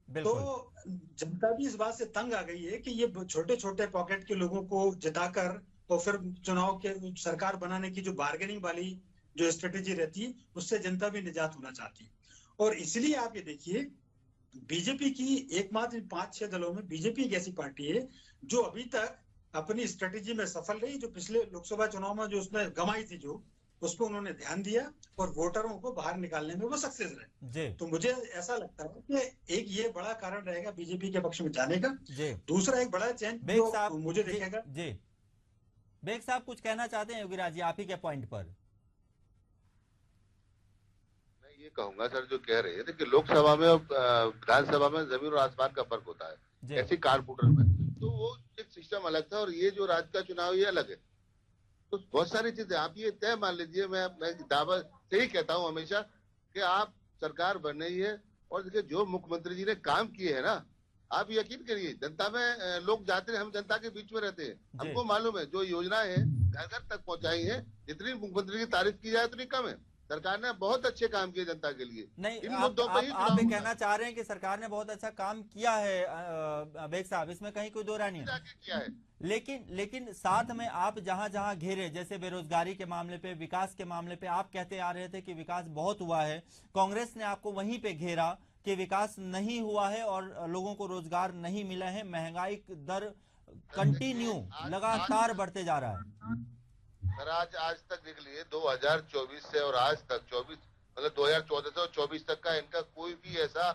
तो जनता भी इस बात से तंग आ गई है कि ये छोटे छोटे पॉकेट के लोगों को जिताकर और फिर चुनाव के सरकार बनाने की जो बार्गेनिंग वाली जो स्ट्रेटेजी रहती है, उससे जनता भी निजात होना चाहती है। और इसलिए आप ये देखिए, बीजेपी की एकमात्र 5-6 दलों में बीजेपी एक ऐसी पार्टी है जो अभी तक अपनी स्ट्रेटेजी में सफल रही। जो पिछले लोकसभा चुनाव में जो उसने गंवाई थी, जो उस पर उन्होंने ध्यान दिया और वोटरों को बाहर निकालने में वो सक्सेस रहे। तो मुझे ऐसा लगता है कि एक ये बड़ा कारण रहेगा बीजेपी के पक्ष में जाने का। दूसरा एक बड़ा चेंज मुझे दिखेगा। बेग साहब कुछ कहना चाहते हैं योगीराज जी, आप ही के पॉइंट पर? मैं ये कहूंगा सर, जो कह रहे हैं कि लोकसभा में और विधानसभा में जमीन और आसमान का फर्क होता है, ऐसी कारपोरेटर में तो वो एक सिस्टम अलग था और ये जो राज्य का चुनाव ये अलग है। तो बहुत सारी चीजें आप ये तय मान लीजिए, मैं दावा से ही कहता हूँ हमेशा कि आप सरकार बन रही है। और देखिए, जो मुख्यमंत्री जी ने काम किए हैं ना, आप यकीन करिए, जनता में लोग जाते हैं, हम जनता के बीच में रहते हैं, हमको मालूम है जो योजनाएं हैं घर घर तक पहुंचाई है। जितनी मुख्यमंत्री की तारीफ की जाए उतनी कम है। सरकार ने बहुत अच्छे काम किए जनता के लिए। नहीं, आप ये कहना चाह रहे हैं कि सरकार ने बहुत अच्छा काम किया है बेग साहब, इसमें कहीं कोई दो राय नहीं है। लेकिन साथ में आप जहां जहां घेरे, जैसे बेरोजगारी के मामले पे, विकास के मामले पे आप कहते आ रहे थे कि विकास बहुत हुआ है, कांग्रेस ने आपको वहीं पे घेरा कि विकास नहीं हुआ है और लोगों को रोजगार नहीं मिला है, महंगाई दर कंटिन्यू लगातार बढ़ते जा रहा है। सर आज तक देख लिए 2024 से और आज तक 24 मतलब 2014 से और 24 तक का इनका कोई भी ऐसा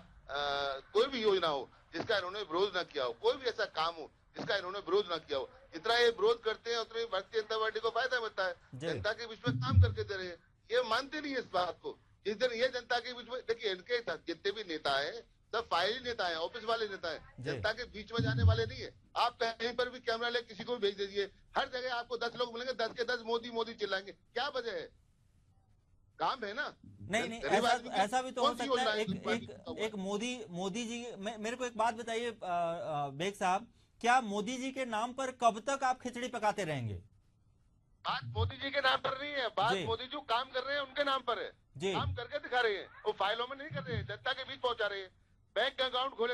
कोई भी योजना हो जिसका इन्होंने विरोध न किया हो, कोई भी ऐसा काम हो जिसका इन्होंने विरोध न किया हो। जितना ये विरोध करते हैं उतना भारतीय जनता पार्टी को फायदा मिलता है। जनता के बीच में काम करके दे रहे हैं, ये मानते नहीं है इस बात को। जिस दिन ये जनता के बीच में, देखिए इनके जितने भी नेता है सब फाइली नेता है, ऑफिस वाले नेता है, जनता के बीच में जाने वाले नहीं है। आप कहीं पर भी कैमरा ले किसी को भी भेज दीजिए, हर जगह आपको 10 लोग मिलेंगे, 10 के 10 मोदी मोदी चिल्लाएंगे। क्या वजह है? काम है ना। नहीं, ऐसा भी तो हो सकता है। एक मोदी जी, मेरे को एक बात बताइए बेग साहब, क्या मोदी जी के नाम पर कब तक आप खिचड़ी पकाते रहेंगे? बात मोदी जी के नाम पर नहीं है, बात मोदी जो काम कर रहे हैं उनके नाम पर है। काम करके दिखा रहे हैं, वो फाइलों में नहीं कर रहे हैं, जनता के बीच पहुंचा रहे हैं। बैंक अकाउंट खोले,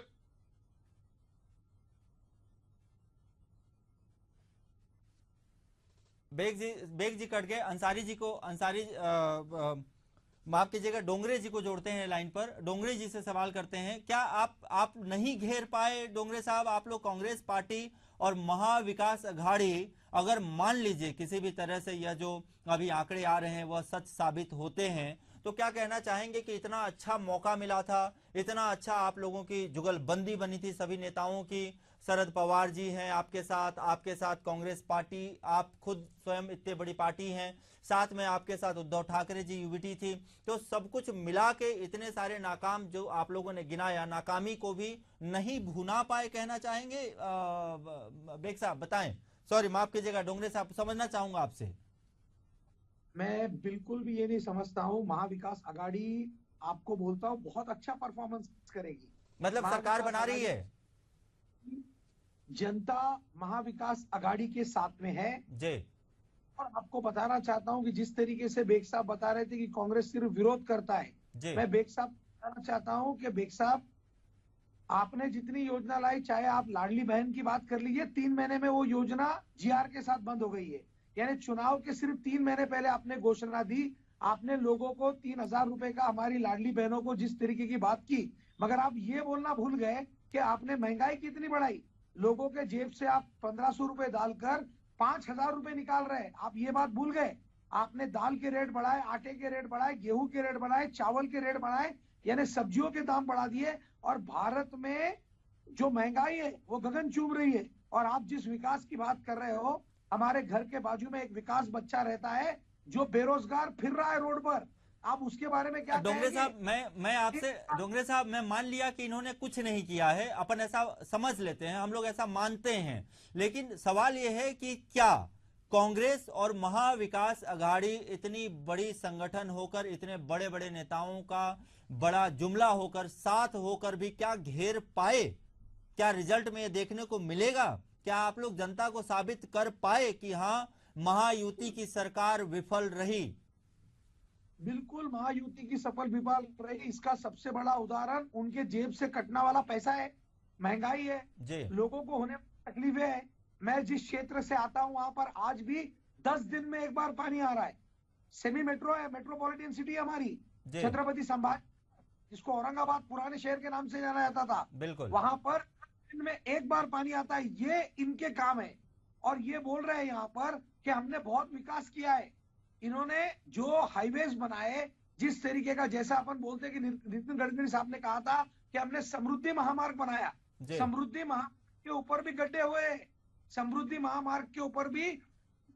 बेग जी कट गए। अंसारी माफ कीजिएगा, डोंगरे जी को जोड़ते हैं लाइन पर। डोंगरे जी से सवाल करते हैं, क्या आप नहीं घेर पाए डोंगरे साहब, आप लोग कांग्रेस पार्टी और महाविकास अघाड़ी, अगर मान लीजिए किसी भी तरह से यह जो अभी आंकड़े आ रहे हैं वह सच साबित होते हैं, तो क्या कहना चाहेंगे कि इतना अच्छा मौका मिला था, इतना अच्छा आप लोगों की जुगलबंदी बनी थी सभी नेताओं की, शरद पवार जी हैं आपके साथ कांग्रेस पार्टी, आप खुद स्वयं इतनी बड़ी पार्टी हैं, साथ में आपके साथ उद्धव ठाकरे जी यूबीटी थी, तो सब कुछ मिला के इतने सारे नाकाम जो आप लोगों ने गिनाया, नाकामी को भी नहीं भुना पाए कहना चाहेंगे? बेग साहब बताएं। सॉरी, माफ कीजिएगा डोंगरे साहब, समझना चाहूंगा आपसे। मैं बिल्कुल भी ये नहीं समझता हूँ। महाविकास आघाड़ी आपको बोलता हूँ बहुत अच्छा परफॉर्मेंस करेगी, मतलब सरकार बना रही है, जनता महाविकास आघाड़ी के साथ में है जी। और आपको बताना चाहता हूं कि जिस तरीके से बेग साहब बता रहे थे कि कांग्रेस सिर्फ विरोध करता है, मैं बेग साहब बताना चाहता हूं कि बेग साहब आपने जितनी योजना लाई, चाहे आप लाडली बहन की बात कर लीजिए, 3 महीने में वो योजना जीआर के साथ बंद हो गई है। यानी चुनाव के सिर्फ 3 महीने पहले आपने घोषणा दी, आपने लोगों को 3,000 रुपए का हमारी लाडली बहनों को जिस तरीके की बात की, मगर आप ये बोलना भूल गए कि आपने महंगाई कितनी बढ़ाई। लोगों के जेब से आप 1,500 रुपए डालकर 5,000 रुपए निकाल रहे हैं, आप ये बात भूल गए। आपने दाल के रेट बढ़ाए, आटे के रेट बढ़ाए, गेहूं के रेट बढ़ाए, चावल के रेट बढ़ाए, यानी सब्जियों के दाम बढ़ा दिए। और भारत में जो महंगाई है वो गगन चूम रही है। और आप जिस विकास की बात कर रहे हो, हमारे घर के बाजू में एक विकास बच्चा रहता है जो बेरोजगार फिर रहा है रोड पर, आप उसके बारे में क्या डोंगरे साहब? मैं आपसे, डोंगरे साहब, मैं मान लिया कि इन्होंने कुछ नहीं किया है, अपन ऐसा समझ लेते हैं, हम लोग ऐसा मानते हैं, लेकिन सवाल यह है कि क्या कांग्रेस और महाविकास आघाड़ी इतनी बड़ी संगठन होकर, इतने बड़े बड़े नेताओं का बड़ा जुमला होकर, साथ होकर भी क्या घेर पाए? क्या रिजल्ट में ये देखने को मिलेगा? क्या आप लोग जनता को साबित कर पाए कि हाँ, महायुति की सरकार विफल रही? बिल्कुल महायुति की सफल विफल रही। इसका सबसे बड़ा उदाहरण उनके जेब से कटने वाला पैसा है, महंगाई है, लोगों को होने तकलीफें है। मैं जिस क्षेत्र से आता हूं वहां पर आज भी 10 दिन में एक बार पानी आ रहा है। सेमी मेट्रो है, मेट्रोपॉलिटन सिटी हमारी छत्रपति संभाजी, जिसको औरंगाबाद पुराने शहर के नाम से जाना जाता था, बिल्कुल वहां पर दिन में एक बार पानी आता है। ये इनके काम है और ये बोल रहे हैं यहाँ पर कि हमने बहुत विकास किया है। इन्होंने जो हाईवेज बनाए, जिस तरीके का, जैसा अपन बोलते हैं कि नितिन गडकरी साहब ने कहा था कि हमने समृद्धि महामार्ग बनाया, समृद्धि महामार्ग के ऊपर भी गड्ढे हुए, समृद्धि महामार्ग के ऊपर भी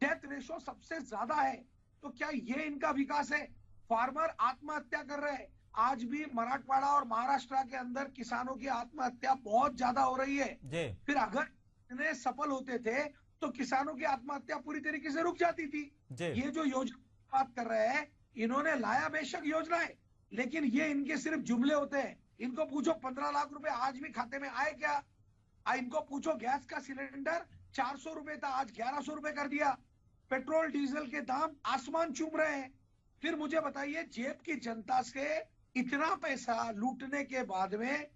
डेथ रेशो सबसे ज्यादा है। तो क्या ये इनका विकास है? फार्मर आत्महत्या कर रहे हैं, आज भी मराठवाड़ा और महाराष्ट्र के अंदर किसानों की आत्महत्या बहुत ज्यादा हो रही है। फिर अगर इन्हें सफल होते थे तो किसानों की आत्महत्या पूरी तरीके से रुक जाती थी। ये जो योजना बात कर रहे हैं, इन्होंने लाया बेशक योजना है, लेकिन ये इनके सिर्फ जुमले होते हैं। इनको पूछो 15 लाख रुपए आज भी खाते में आए क्या? इनको पूछो गैस का सिलेंडर 400 रुपए था, आज 1100 रुपए कर दिया। पेट्रोल डीजल के दाम आसमान चूम रहे हैं। फिर मुझे बताइए, जेब की जनता से इतना पैसा लूटने के बाद में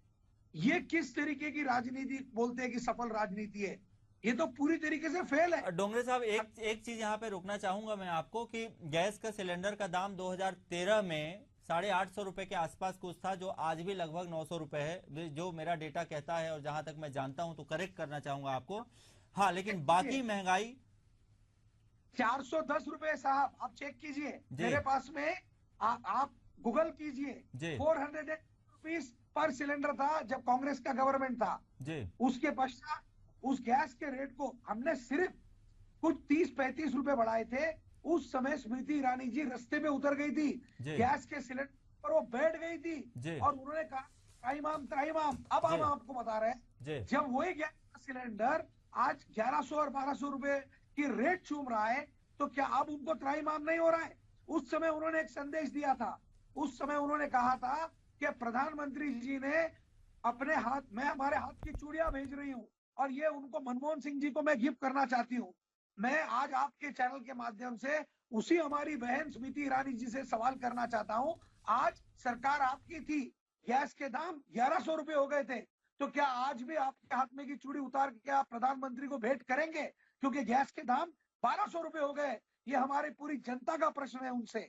ये किस तरीके की राजनीति बोलते हैं कि सफल राजनीति है? ये तो पूरी तरीके से फेल है। डोंगरे साहब, एक चीज यहाँ पे रोकना चाहूंगा मैं आपको कि गैस का सिलेंडर का दाम 2013 में 850 रुपए के आसपास कुछ था, जो आज भी लगभग 900 रुपए है, जो मेरा डेटा कहता है, और जहां तक मैं जानता हूं, तो करेक्ट करना चाहूंगा आपको। हाँ, लेकिन बाकी महंगाई 410 रुपए साहब, आप चेक कीजिए मेरे पास में, आप गूगल कीजिए, 400 रुपीज पर सिलेंडर था जब कांग्रेस का गवर्नमेंट था। उसके पश्चात उस गैस के रेट को हमने सिर्फ कुछ 30-35 रुपए बढ़ाए थे। उस समय स्मृति ईरानी जी रास्ते में उतर गई थी, गैस के सिलेंडर पर वो बैठ गई थी और उन्होंने कहा त्राइमाम। अब हम आपको बता रहे हैं, जब वही गैस का सिलेंडर आज 1100 और 1200 रुपए की रेट चूम रहा है, तो क्या अब उनको त्राइमाम नहीं हो रहा है? उस समय उन्होंने एक संदेश दिया था, उस समय उन्होंने कहा था कि प्रधानमंत्री जी ने अपने हाथ, मैं हमारे हाथ की चूड़ियां भेज रही हूं, और ये उनको मनमोहन सिंह जी को मैं गिफ्ट करना चाहती हूँ। मैं आज आपके चैनल के माध्यम से उसी हमारी बहन स्मृति ईरानी जी से सवाल करना चाहता हूँ। आज सरकार आपकी थी, गैस के दाम 1100 रुपए हो गए थे, तो क्या आज भी आपके हाथ में की चूड़ी उतार के आप प्रधानमंत्री को भेंट करेंगे? क्योंकि गैस के दाम 1200 रुपए हो गए। ये हमारी पूरी जनता का प्रश्न है। उनसे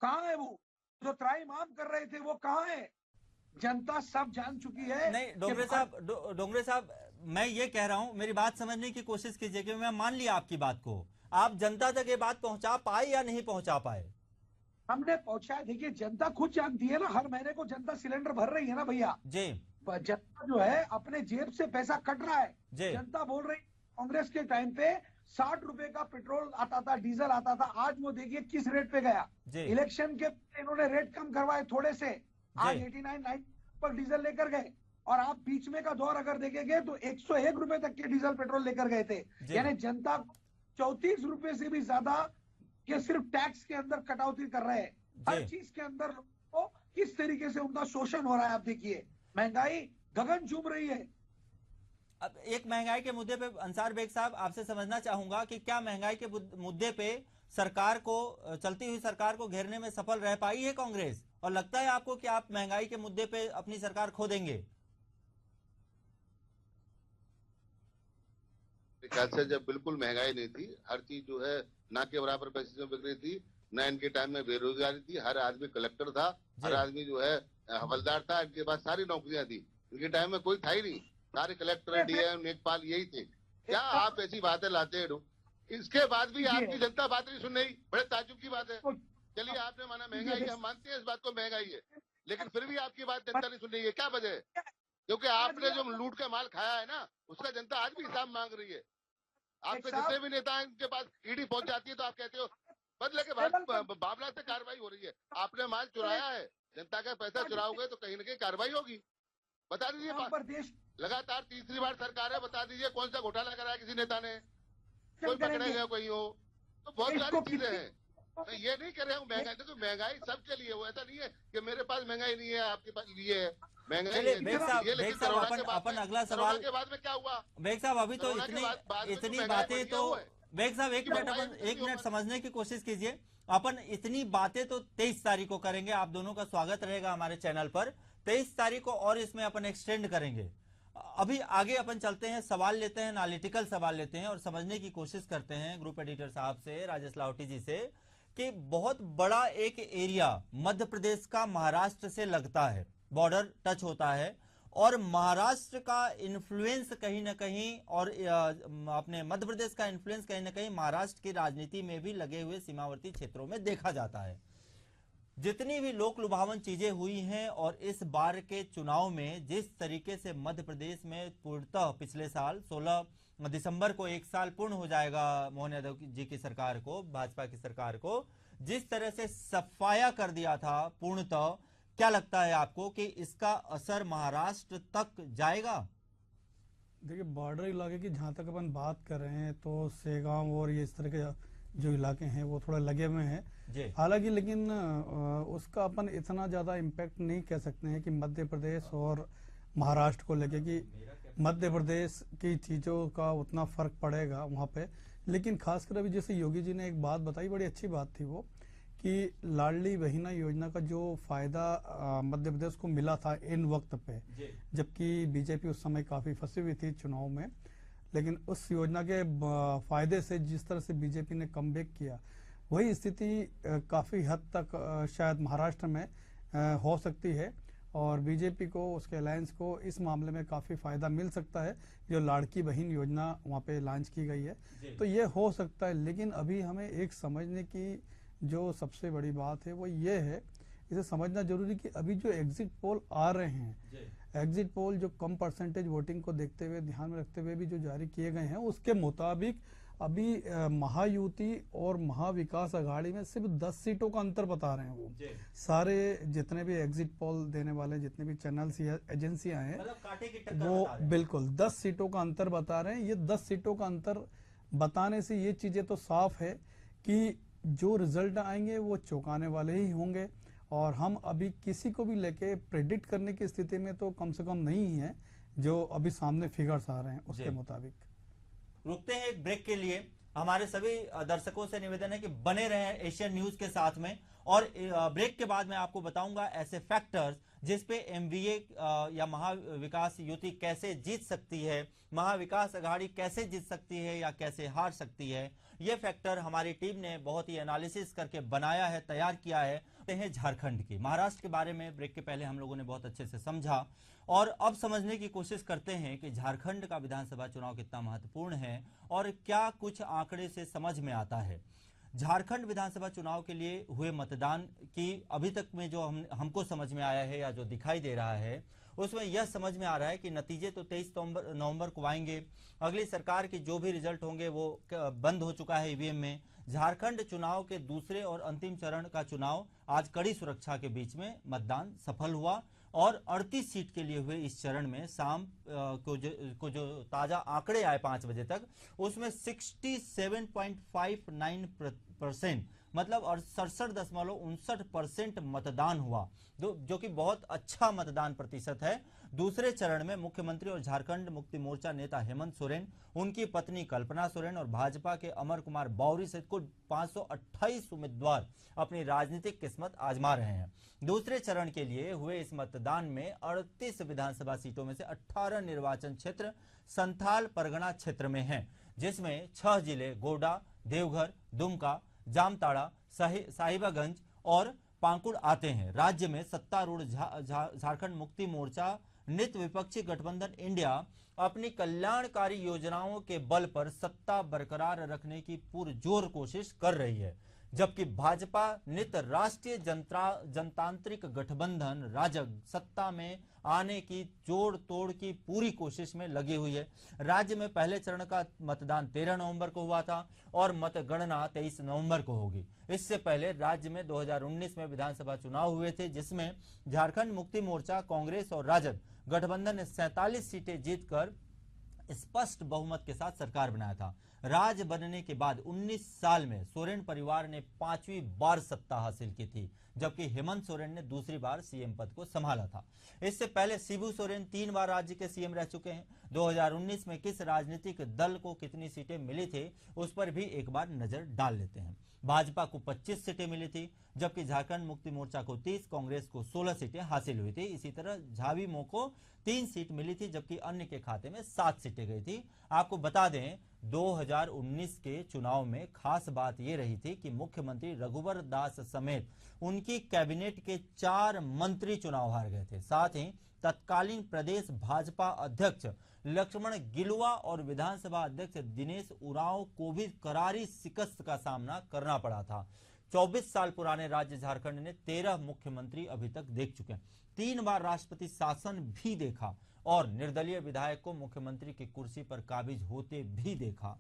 कहाँ है वो जो त्राइमाम कर रहे थे? वो कहाँ है? जनता सब जान चुकी है। नहीं डोंगरे साहब, मैं ये कह रहा हूं, मेरी बात समझने की कोशिश कीजिए कि मैं मान लिया आपकी बात को, आप जनता तक ये बात पहुंचा पाए या नहीं पहुंचा पाए? हमने पहुंचाया। देखिए, जनता खुद जानती है ना, हर महीने को जनता सिलेंडर भर रही है ना भैया। जनता जो है अपने जेब से पैसा कट रहा है। जनता बोल रही कांग्रेस के टाइम पे 60 रुपए का पेट्रोल आता था, डीजल आता था, आज वो देखिए किस रेट पे गया। इलेक्शन के इन्होंने रेट कम करवाए थोड़े से, आज 89-90 पर डीजल लेकर गए। और आप बीच में का दौर अगर देखेंगे तो 101 रुपए तक के डीजल पेट्रोल लेकर गए थे। यानी जनता 34 रुपए से भी ज्यादा ये सिर्फ टैक्स के अंदर कटौती कर रहे हैं। हर चीज के अंदर तो किस तरीके से उनका शोषण हो रहा है। आप देखिए महंगाई गगन चूम रही है। अब एक महंगाई के मुद्दे पे अंसार बेग साहब आपसे समझना चाहूंगा कि क्या महंगाई के मुद्दे पे सरकार को, चलती हुई सरकार को घेरने में सफल रह पाई है कांग्रेस, और लगता है आपको कि आप महंगाई के मुद्दे पे अपनी सरकार खो देंगे? जब बिल्कुल महंगाई नहीं थी, हर चीज जो है ना के बराबर पैसे में बिक रही थी, ना इनके टाइम में बेरोजगारी थी, हर आदमी कलेक्टर था, हर आदमी जो है हवलदार था, इनके पास सारी नौकरियां थी। इनके टाइम में कोई था ही नहीं, सारे कलेक्टर, डीएम, लेखपाल यही थे। क्या आप ऐसी बातें लाते हैं? इसके बाद भी आपकी जनता बात नहीं सुन रही, बड़े ताज्जुब की बात है। चलिए आपने माना महंगाई है, हम मानते हैं इस बात को महंगाई है, लेकिन फिर भी आपकी बात जनता नहीं सुन रही है। क्या वजह है? क्योंकि आपने जो लूट का माल खाया है ना, उसका जनता आज भी हिसाब मांग रही है। आपके जितने भी नेता हैं उनके पास ईडी पहुंच जाती है तो आप कहते हो बदले के भावना से कार्रवाई हो रही है। आपने माल चुराया है, जनता का पैसा चुराओगे तो कहीं न कहीं कार्रवाई होगी। बता दीजिए, लगातार तीसरी बार सरकार है, बता दीजिए कौन सा घोटाला कराया किसी नेता ने, कोई पकड़े गए कोई हो, तो बहुत सारी चीजें हैं। मैं ये नहीं कह रहा हूँ महंगाई, तो महंगाई सबके लिए हो, ऐसा नहीं है कि मेरे पास महंगाई नहीं है आपके पास ये है। बेग साहब अपन अगला सवाल के बाद में क्या हुआ? बेग साहब अभी तो इतनी बातें तो बेग साहब एक मिनट समझने की कोशिश कीजिए। अपन इतनी बातें तो 23 तारीख को करेंगे, आप दोनों का स्वागत रहेगा हमारे चैनल पर। 23 तारीख को और इसमें अपन एक्सटेंड करेंगे। अभी आगे अपन चलते हैं, सवाल लेते हैं, एनालिटिकल सवाल लेते हैं और समझने की कोशिश करते हैं ग्रुप एडिटर साहब से, राजेश लाहौटी जी से, कि बहुत बड़ा एक एरिया मध्य प्रदेश का महाराष्ट्र से लगता है, बॉर्डर टच होता है, और महाराष्ट्र का इन्फ्लुएंस कहीं ना कहीं और अपने मध्य प्रदेश का इन्फ्लुएंस कहीं ना कहीं महाराष्ट्र की राजनीति में भी लगे हुए सीमावर्ती क्षेत्रों में देखा जाता है। जितनी भी लोक लुभावन चीजें हुई हैं और इस बार के चुनाव में जिस तरीके से मध्य प्रदेश में पूर्णतः पिछले साल 16 दिसंबर को 1 साल पूर्ण हो जाएगा मोहन यादव जी की सरकार को, भाजपा की सरकार को, जिस तरह से सफाया कर दिया था पूर्णतः, क्या लगता है आपको कि इसका असर महाराष्ट्र तक जाएगा? देखिए बॉर्डर इलाके की जहाँ तक अपन बात कर रहे हैं तो सेगांव और ये इस तरह के जो इलाके हैं वो थोड़ा लगे हुए हैं हालांकि, लेकिन उसका अपन इतना ज़्यादा इम्पैक्ट नहीं कह सकते हैं कि मध्य प्रदेश और महाराष्ट्र को लेके कि मध्य प्रदेश की चीज़ों का उतना फ़र्क पड़ेगा वहाँ पे। लेकिन खासकर अभी जैसे योगी जी ने एक बात बताई, बड़ी अच्छी बात थी वो, कि लाडली बहिना योजना का जो फायदा मध्य प्रदेश को मिला था इन वक्त पे, जबकि बीजेपी उस समय काफ़ी फंसी हुई थी चुनाव में, लेकिन उस योजना के फायदे से जिस तरह से बीजेपी ने कमबैक किया, वही स्थिति काफ़ी हद तक शायद महाराष्ट्र में हो सकती है और बीजेपी को, उसके अलायंस को इस मामले में काफ़ी फ़ायदा मिल सकता है। जो लाड़की बहन योजना वहाँ पे लॉन्च की गई है तो ये हो सकता है। लेकिन अभी हमें एक समझने की जो सबसे बड़ी बात है वो ये है, इसे समझना जरूरी कि अभी जो एग्जिट पोल आ रहे हैं, एग्जिट पोल जो कम परसेंटेज वोटिंग को देखते हुए, ध्यान में रखते हुए भी जो जारी किए गए हैं, उसके मुताबिक अभी महायुति और महाविकास अघाड़ी में सिर्फ 10 सीटों का अंतर बता रहे हैं वो सारे जितने भी एग्जिट पोल देने वाले जितने भी चैनल्स या एजेंसियां हैं, वो बिल्कुल 10 सीटों का अंतर बता रहे हैं। ये 10 सीटों का अंतर बताने से ये चीजें तो साफ है कि जो रिजल्ट आएंगे वो चौंकाने वाले ही होंगे और हम अभी किसी को भी लेके प्रेडिक्ट करने की स्थिति में तो कम से कम नहीं है। जो अभी सामने फिगर्स आ रहे हैं उसके मुताबिक। रुकते हैं एक ब्रेक के लिए। हमारे सभी दर्शकों से निवेदन है कि बने रहें एशियन न्यूज के साथ में, और ब्रेक के बाद मैं आपको बताऊंगा ऐसे फैक्टर्स जिस पे एमवीए या महाविकास युति कैसे जीत सकती है, महाविकास अघाड़ी कैसे जीत सकती है या कैसे हार सकती है। ये फैक्टर हमारी टीम ने बहुत ही एनालिसिस करके बनाया है, तैयार किया है। झारखंड की, महाराष्ट्र के बारे में ब्रेक के पहले हम लोगों ने बहुत अच्छे से समझा और अब समझने की कोशिश करते हैं कि झारखंड का विधानसभा चुनाव कितना महत्वपूर्ण है और क्या कुछ आंकड़े से समझ में आता है। झारखंड विधानसभा चुनाव के लिए हुए मतदान की अभी तक में जो हमको समझ में आया है या जो दिखाई दे रहा है उसमें यह समझ में आ रहा है कि नतीजे तो 23 नवंबर को आएंगे। अगली सरकार के जो भी रिजल्ट होंगे वो बंद हो चुका है ईवीएम में। झारखंड चुनाव के दूसरे और अंतिम चरण का चुनाव आज कड़ी सुरक्षा के बीच में मतदान सफल हुआ और 38 सीट के लिए हुए इस चरण में शाम को जो ताजा आंकड़े आए 5 बजे तक, उसमें 67.59% मतलब और 67.59% मतदान हुआ, जो कि बहुत अच्छा मतदान प्रतिशत है। दूसरे चरण में मुख्यमंत्री और झारखंड मुक्ति मोर्चा नेता हेमंत सोरेन, उनकी पत्नी कल्पना सोरेन और भाजपा के अमर कुमार बावरी सहित कुल 528 उम्मीदवार अपनी राजनीतिक किस्मत आजमा रहे हैं। दूसरे चरण के लिए हुए इस मतदान में 38 विधानसभा सीटों में से 18 निर्वाचन क्षेत्र संथाल परगना क्षेत्र में हैं, जिसमें 6 जिले गोड्डा, देवघर, दुमका, जामताड़ा, साहिबगंज और पाकुड़ आते हैं। राज्य में सत्तारूढ़ झारखंड मुक्ति मोर्चा नित विपक्षी गठबंधन इंडिया अपनी कल्याणकारी योजनाओं के बल पर सत्ता बरकरार रखने की पुरजोर कोशिश कर रही है, जबकि भाजपा नित राष्ट्रीय जनतांत्रिक गठबंधन राजग सत्ता में आने की जोड़ तोड़ की पूरी कोशिश में लगी हुई है। राज्य में पहले चरण का मतदान 13 नवंबर को हुआ था और मतगणना 23 नवंबर को होगी। इससे पहले राज्य में 2019 में विधानसभा चुनाव हुए थे, जिसमें झारखंड मुक्ति मोर्चा, कांग्रेस और राजद गठबंधन ने 47 सीटें जीतकर स्पष्ट बहुमत के साथ सरकार बनाया था। राज बनने के बाद 19 साल में सोरेन परिवार ने 5वीं बार सत्ता हासिल की थी, जबकि हेमंत सोरेन ने दूसरी बार सीएम पद को संभाला था। इससे पहले शिबू सोरेन 3 बार राज्य के सीएम रह चुके हैं। 2019 में किस राजनीतिक दल को कितनी सीटें मिली थी, उस पर भी एक बार नजर डाल लेते हैं। भाजपा को 25 सीटें मिली थी, जबकि झारखंड मुक्ति मोर्चा को 30, कांग्रेस को 16 सीटें हासिल हुई थी। इसी तरह झाविमो को 3 सीट मिली थी, जबकि अन्य के खाते में 7 सीटें गई थी। आपको बता दें 2019 के चुनाव में खास बात यह रही थी कि मुख्यमंत्री रघुवर दास समेत उनकी कैबिनेट के 4 मंत्री चुनाव हार गए थे। साथ ही तत्कालीन प्रदेश भाजपा अध्यक्ष लक्ष्मण गिलुआ और विधानसभा अध्यक्ष दिनेश उरांव को भी करारी शिकस्त का सामना करना पड़ा था। 24 साल पुराने राज्य झारखंड ने 13 मुख्यमंत्री अभी तक देख चुके हैं, 3 बार राष्ट्रपति शासन भी देखा और निर्दलीय विधायक को मुख्यमंत्री की कुर्सी पर काबिज होते भी देखा।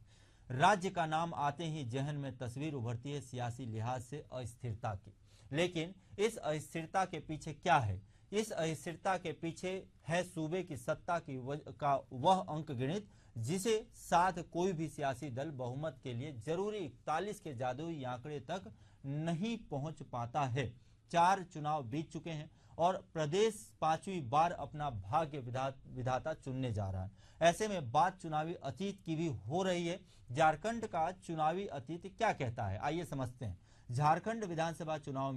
राज्य का नाम आते ही जहन में तस्वीर उभरती है सियासी लिहाज से अस्थिरता की। लेकिन इस अस्थिरता के पीछे क्या है? इस अस्थिरता के पीछे है सूबे की सत्ता की का वह अंक गिणित जिसे साथ कोई भी सियासी दल बहुमत के लिए जरूरी 41 के जादुई आंकड़े तक नहीं पहुंच पाता है। 4 चुनाव बीत चुके हैं और प्रदेश 5वीं बार अपना भाग्य विधाता चुनने जा रहा है। ऐसे में बात चुनावी अतीत की भी हो रही है। झारखंड का चुनावी अतीत क्या कहता है, आइए समझते हैं। झारखंड विधानसभा चुनाव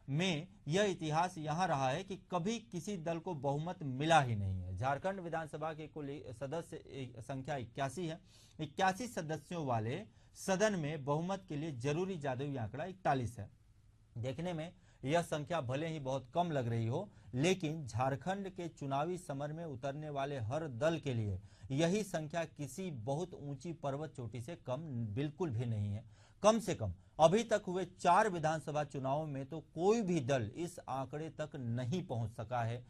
में यह इतिहास यहां रहा है कि कभी किसी दल को बहुमत मिला ही नहीं है। झारखंड विधानसभा के कुल सदस्य संख्या 81 है। 81 सदस्यों वाले सदन में बहुमत के लिए जरूरी जादुई आंकड़ा 41 है। देखने में यह संख्या भले ही बहुत कम लग रही हो, लेकिन झारखंड के चुनावी समर में उतरने वाले हर दल के लिए यही संख्या किसी बहुत ऊंची पर्वत चोटी से कम बिल्कुल भी नहीं है। कम से कम अभी तक हुए 4 विधानसभा चुनावों में तो कोई भी दल इस आंकड़े तक नहीं पहुंच सका है।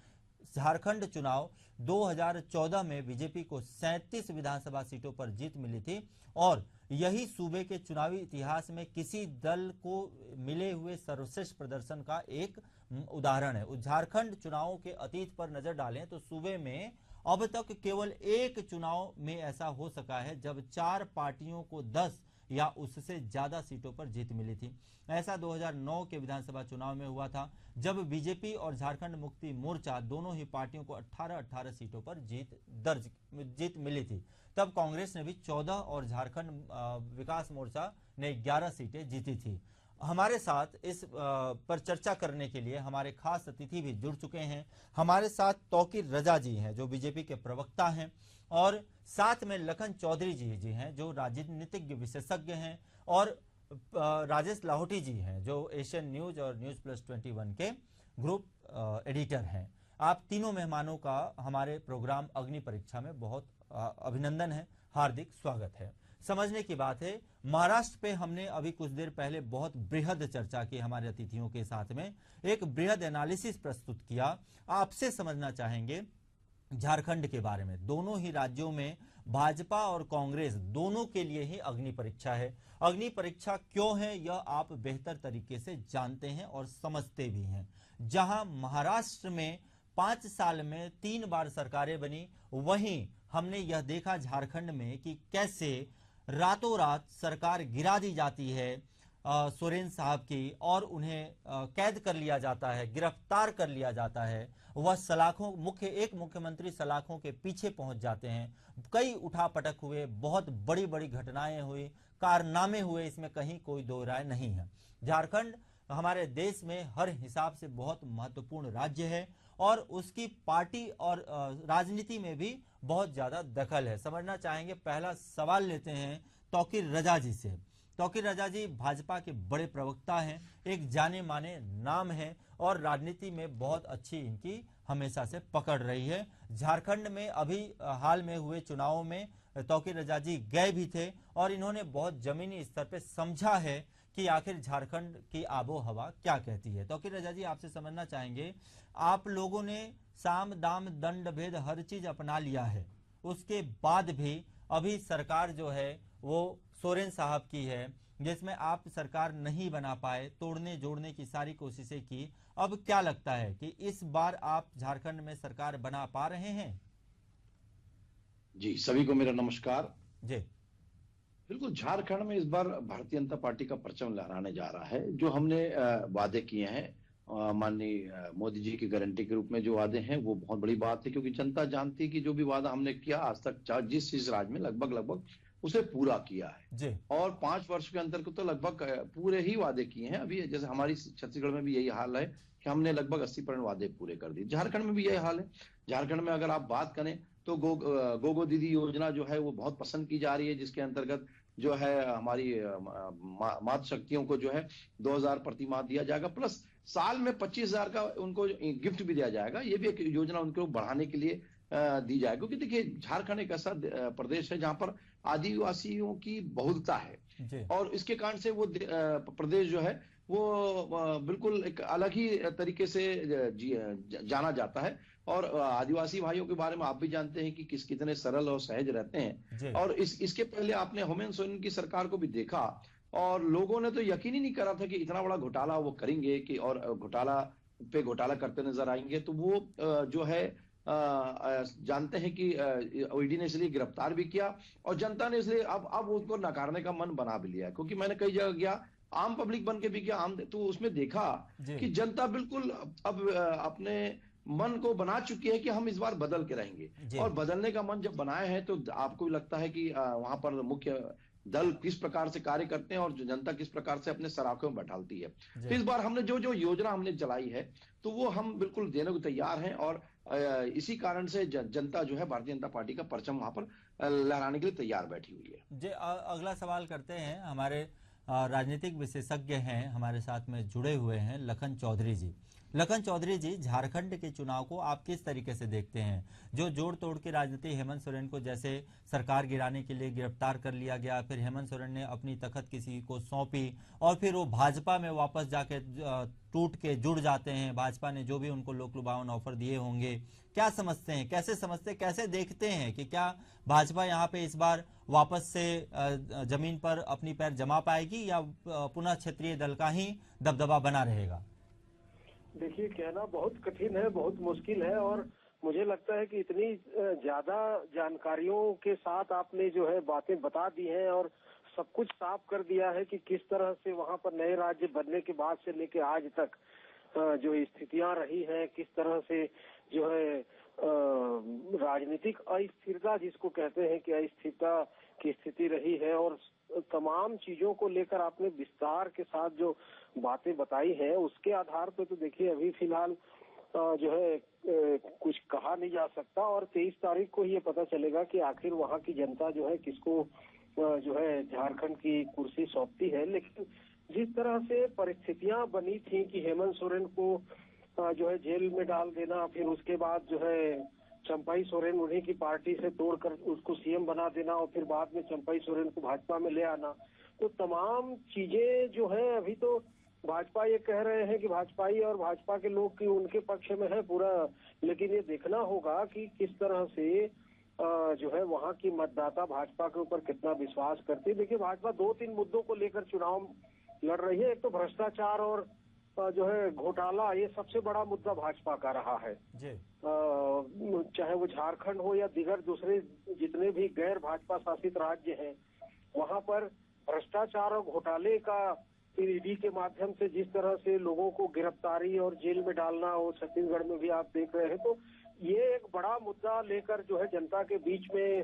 झारखंड चुनाव 2014 में बीजेपी को 37 विधानसभा सीटों पर जीत मिली थी और यही सूबे के चुनावी इतिहास में किसी दल को मिले हुए सर्वश्रेष्ठ प्रदर्शन का एक उदाहरण है। झारखंड चुनावों के अतीत पर नजर डालें तो सूबे में अब तक केवल एक चुनाव में ऐसा हो सका है जब 4 पार्टियों को 10 या उससे ज्यादा सीटों पर जीत मिली थी। ऐसा 2009 के विधानसभा चुनाव में हुआ था, जब बीजेपी और झारखंड मुक्ति मोर्चा दोनों ही पार्टियों को 18-18 सीटों पर जीत मिली थी। तब कांग्रेस ने भी 14 और झारखंड विकास मोर्चा ने 11 सीटें जीती थी। हमारे साथ इस पर चर्चा करने के लिए हमारे खास अतिथि भी जुड़ चुके हैं। हमारे साथ तौकीर रजा जी हैं जो बीजेपी के प्रवक्ता हैं और साथ में लखन चौधरी जी हैं जो राजनीतिक विशेषज्ञ हैं और राजेश लाहौटी जी हैं जो एशियन न्यूज और न्यूज प्लस 21 के ग्रुप एडिटर हैं। आप तीनों मेहमानों का हमारे प्रोग्राम अग्नि परीक्षा में बहुत अभिनंदन है, हार्दिक स्वागत है। समझने की बात है। महाराष्ट्र पे हमने अभी कुछ देर पहले बहुत बृहद चर्चा की हमारे अतिथियों के साथ में, एक बृहद एनालिसिस प्रस्तुत किया। आपसे समझना चाहेंगे झारखंड के बारे में। दोनों ही राज्यों में भाजपा और कांग्रेस दोनों के लिए ही अग्नि परीक्षा है। अग्नि परीक्षा क्यों है यह आप बेहतर तरीके से जानते हैं और समझते भी हैं। जहां महाराष्ट्र में 5 साल में 3 बार सरकारें बनी, वहीं हमने यह देखा झारखंड में कि कैसे रातों रात सरकार गिरा दी जाती है सोरेन साहब की, और उन्हें कैद कर लिया जाता है, गिरफ्तार कर लिया जाता है। वह सलाखों एक मुख्यमंत्री सलाखों के पीछे पहुंच जाते हैं। कई उठापटक हुए, बहुत बड़ी बड़ी घटनाएं हुई, कारनामे हुए, इसमें कहीं कोई दो राय नहीं है। झारखंड हमारे देश में हर हिसाब से बहुत महत्वपूर्ण राज्य है और उसकी पार्टी और राजनीति में भी बहुत ज्यादा दखल है। समझना चाहेंगे, पहला सवाल लेते हैं तौकीर रजा जी से। तौकीर रजा जी भाजपा के बड़े प्रवक्ता हैं, एक जाने माने नाम है और राजनीति में बहुत अच्छी इनकी हमेशा से पकड़ रही है। झारखंड में अभी हाल में हुए चुनावों में तौकीर रजा जी गए भी थे और इन्होंने बहुत जमीनी स्तर पे समझा है कि आखिर झारखंड की आबो हवा क्या कहती है। तौकीर रजा जी, आपसे समझना चाहेंगे, आप लोगों ने साम दाम दंड भेद हर चीज अपना लिया है, उसके बाद भी अभी सरकार जो है वो सोरेन साहब की है, जिसमें आप सरकार नहीं बना पाए, तोड़ने जोड़ने की सारी कोशिशें की। अब क्या लगता है कि इस बार आप झारखंड में सरकार बना पा रहे हैं? जी, सभी को मेरा नमस्कार। जी बिल्कुल, झारखंड में इस बार भारतीय जनता पार्टी का परचम लहराने जा रहा है। जो हमने वादे किए हैं, माननीय मोदी जी की गारंटी के रूप में जो वादे हैं, वो बहुत बड़ी बात है, क्योंकि जनता जानती है कि जो भी वादा हमने किया आज तक जिस राज्य में लगभग उसे पूरा किया है जी। और 5 वर्ष के अंतर को तो लगभग पूरे ही वादे किए हैं। अभी जैसे हमारी छत्तीसगढ़ में भी यही हाल है कि हमने लगभग 80% वादे पूरे कर दिए। झारखंड में भी यही हाल है। झारखंड में अगर आप बात करें तो गो दीदी योजना जो है वो बहुत पसंद की जा रही है, जिसके अंतर्गत जो है हमारी मातृ शक्तियों को जो है 2,000 प्रति माह दिया जाएगा, प्लस साल में 25,000 का उनको गिफ्ट भी दिया जाएगा। ये भी एक योजना उनको बढ़ाने के लिए दी जाए, क्योंकि देखिए झारखंड एक ऐसा प्रदेश है जहां पर आदिवासियों की बहुलता है और इसके कारण से वो प्रदेश जो है वो बिल्कुल एक अलग ही तरीके से जाना जाता है। और आदिवासी भाइयों के बारे में आप भी जानते हैं कि कितने सरल और सहज रहते हैं। और इसके पहले आपने हेमंत सोरेन की सरकार को भी देखा और लोगों ने तो यकीन ही नहीं करा था कि इतना बड़ा घोटाला वो करेंगे कि और घोटाला करते नजर आएंगे। तो वो जो है जानते हैं कि ईडी ने इसलिए गिरफ्तार भी किया और जनता ने इसलिए अब उनको नकारने का मन बना भी लिया, क्योंकि मैंने कई जगह गया, आम पब्लिक बन के भी गया, तो उसमें देखा कि जनता बिल्कुल अब अपने मन को बना चुकी है कि हम इस बार बदल के रहेंगे। और बदलने का मन जब बनाए हैं तो आपको भी लगता है कि वहां पर मुख्य दल किस प्रकार से कार्य करते हैं और जनता किस प्रकार से अपने सराखों में बैठालती है। तो इस बार हमने जो योजना हमने चलाई है तो वो हम बिल्कुल देने को तैयार हैं और इसी कारण से जनता जो है भारतीय जनता पार्टी का परचम वहां पर लहराने के लिए तैयार बैठी हुई है। जी, अगला सवाल करते हैं। हमारे राजनीतिक विशेषज्ञ हैं, हमारे साथ में जुड़े हुए हैं लखन चौधरी जी। लखन चौधरी जी, झारखंड के चुनाव को आप किस तरीके से देखते हैं? जो जोड़ तोड़ की राजनीति, हेमंत सोरेन को जैसे सरकार गिराने के लिए गिरफ्तार कर लिया गया, फिर हेमंत सोरेन ने अपनी तखत किसी को सौंपी और फिर वो भाजपा में वापस जाके टूट के जुड़ जाते हैं। भाजपा ने जो भी उनको लोक लुभावन ऑफर दिए होंगे, क्या समझते हैं, कैसे देखते हैं कि क्या भाजपा यहाँ पे इस बार वापस से जमीन पर अपनी पैर जमा पाएगी या पुनः क्षेत्रीय दल का ही दबदबा बना रहेगा? देखिए, कहना बहुत कठिन है, बहुत मुश्किल है और मुझे लगता है कि इतनी ज्यादा जानकारियों के साथ आपने जो है बातें बता दी हैं और सब कुछ साफ कर दिया है कि किस तरह से वहां पर नए राज्य बनने के बाद से लेके आज तक जो स्थितियां रही हैं, किस तरह से जो है राजनीतिक अस्थिरता जिसको कहते हैं कि अस्थिरता की स्थिति रही है और तमाम चीजों को लेकर आपने विस्तार के साथ जो बातें बताई हैं उसके आधार पर तो देखिए अभी फिलहाल जो है कुछ कहा नहीं जा सकता और 23 तारीख को ये पता चलेगा कि आखिर वहां की जनता जो है किसको जो है झारखंड की कुर्सी सौंपती है। लेकिन जिस तरह से परिस्थितियां बनी थी कि हेमंत सोरेन को जो है जेल में डाल देना, फिर उसके बाद जो है चंपाई सोरेन उन्हीं की पार्टी से तोड़कर उसको सीएम बना देना और फिर बाद में चंपाई सोरेन को भाजपा में ले आना, तो तमाम चीजें जो है अभी तो भाजपा ये कह रहे हैं कि भाजपाई और भाजपा के लोग की उनके पक्ष में है पूरा, लेकिन ये देखना होगा कि किस तरह से जो है वहाँ की मतदाता भाजपा के ऊपर कितना विश्वास करती है। देखिए भाजपा 2-3 मुद्दों को लेकर चुनाव लड़ रही है। एक तो भ्रष्टाचार और जो है घोटाला, ये सबसे बड़ा मुद्दा भाजपा का रहा है। चाहे वो झारखंड हो या दीगर दूसरे जितने भी गैर भाजपा शासित राज्य हैं, वहाँ पर भ्रष्टाचार और घोटाले का ईडी के माध्यम से जिस तरह से लोगों को गिरफ्तारी और जेल में डालना हो, छत्तीसगढ़ में भी आप देख रहे हैं, तो ये एक बड़ा मुद्दा लेकर जो है जनता के बीच में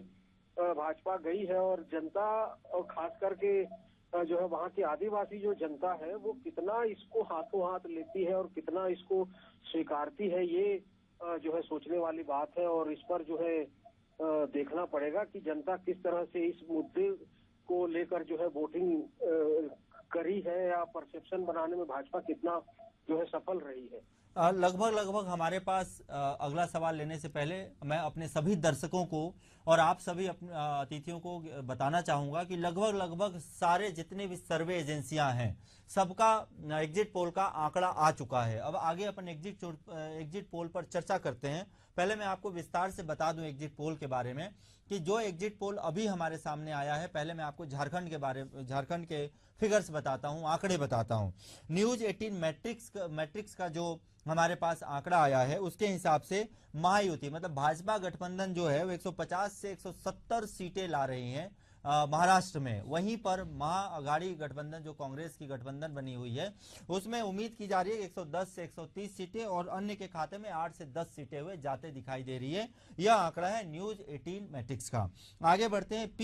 भाजपा गई है। और जनता और खास करके जो है वहाँ की आदिवासी जो जनता है वो कितना इसको हाथों हाथ लेती है और कितना इसको स्वीकारती है, ये जो है सोचने वाली बात है। और इस पर जो है देखना पड़ेगा कि जनता किस तरह से इस मुद्दे को लेकर जो है वोटिंग करी है या परसेप्शन बनाने में भाजपा कितना जो है सफल रही है। लगभग हमारे पास अगला सवाल लेने से पहले मैं अपने सभी दर्शकों को और आप सभी अपने अतिथियों को बताना चाहूंगा कि लगभग सारे जितने भी सर्वे एजेंसियां हैं सबका एग्जिट पोल का आंकड़ा आ चुका है। अब आगे अपन एग्जिट पोल पर चर्चा करते हैं। पहले मैं आपको विस्तार से बता दूं एग्जिट पोल के बारे में कि जो एग्जिट पोल अभी हमारे सामने आया है, पहले मैं आपको झारखंड के फिगर्स बताता हूं, आंकड़े बताता हूं। न्यूज 18 मैट्रिक्स का जो हमारे पास आंकड़ा आया है उसके हिसाब से महायुति मतलब भाजपा गठबंधन जो है वो 150 से 170 सीटें ला रही हैं महाराष्ट्र में। वहीं पर महाअघाड़ी गठबंधन जो कांग्रेस की गठबंधन बनी हुई है उसमें उम्मीद की जा रही है 110 से 130 सीटें और अन्य के खाते में 8 से 10 सीटें हुए जाते दिखाई दे रही है। यह आंकड़ा है न्यूज 18 मैट्रिक्स का। आगे बढ़ते हैं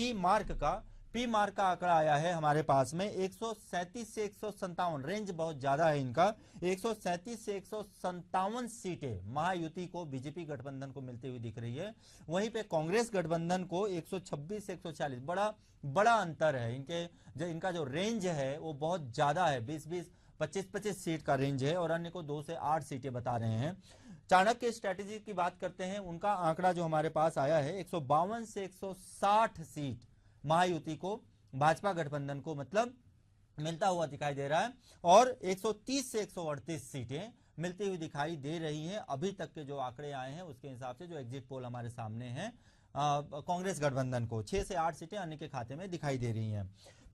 पी मार्क का आंकड़ा आया है हमारे पास में 137 से 157, रेंज बहुत ज्यादा है इनका। 137 से 157 सीटें महायुति को बीजेपी गठबंधन को मिलती हुई दिख रही है। वहीं पे कांग्रेस गठबंधन को 126 से 140, बड़ा अंतर है। इनका जो रेंज है वो बहुत ज्यादा है, 20-20, 25-25 सीट का रेंज है और अन्य को 2 से 8 सीटें बता रहे हैं। चाणक्य स्ट्रेटेजी की बात करते हैं, उनका आंकड़ा जो हमारे पास आया है 152 से 160 सीट महायुति को भाजपा गठबंधन को मतलब मिलता हुआ दिखाई दे रहा है और 130 से 138 सीटें मिलती हुई दिखाई दे रही हैं। अभी तक के जो आंकड़े आए हैं उसके हिसाब से जो एग्जिट पोल हमारे सामने हैं कांग्रेस गठबंधन को 6 से 8 सीटें अन्य के खाते में दिखाई दे रही हैं।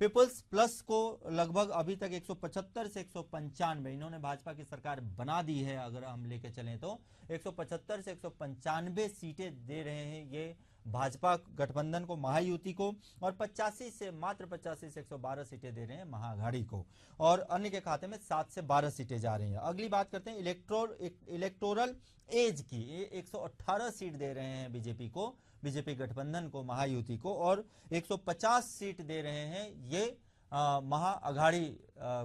पीपल्स प्लस को लगभग अभी तक 175 से 195, इन्होंने भाजपा की सरकार बना दी है। अगर हम लेके चलें तो 175 से 195 सीटें दे रहे हैं ये भाजपा गठबंधन को, महायुति को, और 85 से 112 सीटें दे रहे हैं महाअघाड़ी को और अन्य के खाते में 7 से 12 सीटें जा रही हैं। अगली बात करते हैं इलेक्टोरल एज की। 118 सीट दे रहे हैं बीजेपी गठबंधन को, महायुति को, और 150 सीट दे रहे हैं ये महाअघाड़ी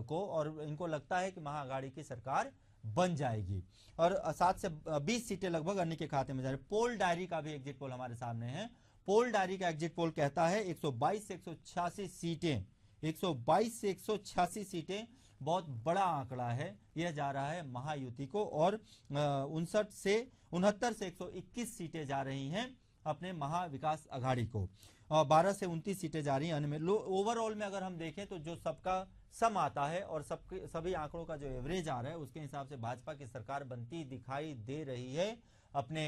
को और इनको लगता है कि महाअघाड़ी की सरकार बन जाएगी और 7 से 20 सीटें लगभग अन्य के खाते में जा रही है। पोल डायरी का भी एग्जिट पोल हमारे सामने है। पोल डायरी का एग्जिट पोल कहता है 122 से 186 सीटें, 122 से 186 सीटें बहुत बड़ा आंकड़ा है, यह जा रहा है महायुति को और 69 से 121 सीटें जा रही हैं अपने महाविकास अघाड़ी को और 12 से 29 सीटें जा रही हैं अन्य में। ओवरऑल में अगर हम देखें तो जो सबका सम आता है और सभी आंकड़ों का जो एवरेज आ रहा है उसके हिसाब से भाजपा की सरकार बनती दिखाई दे रही है अपने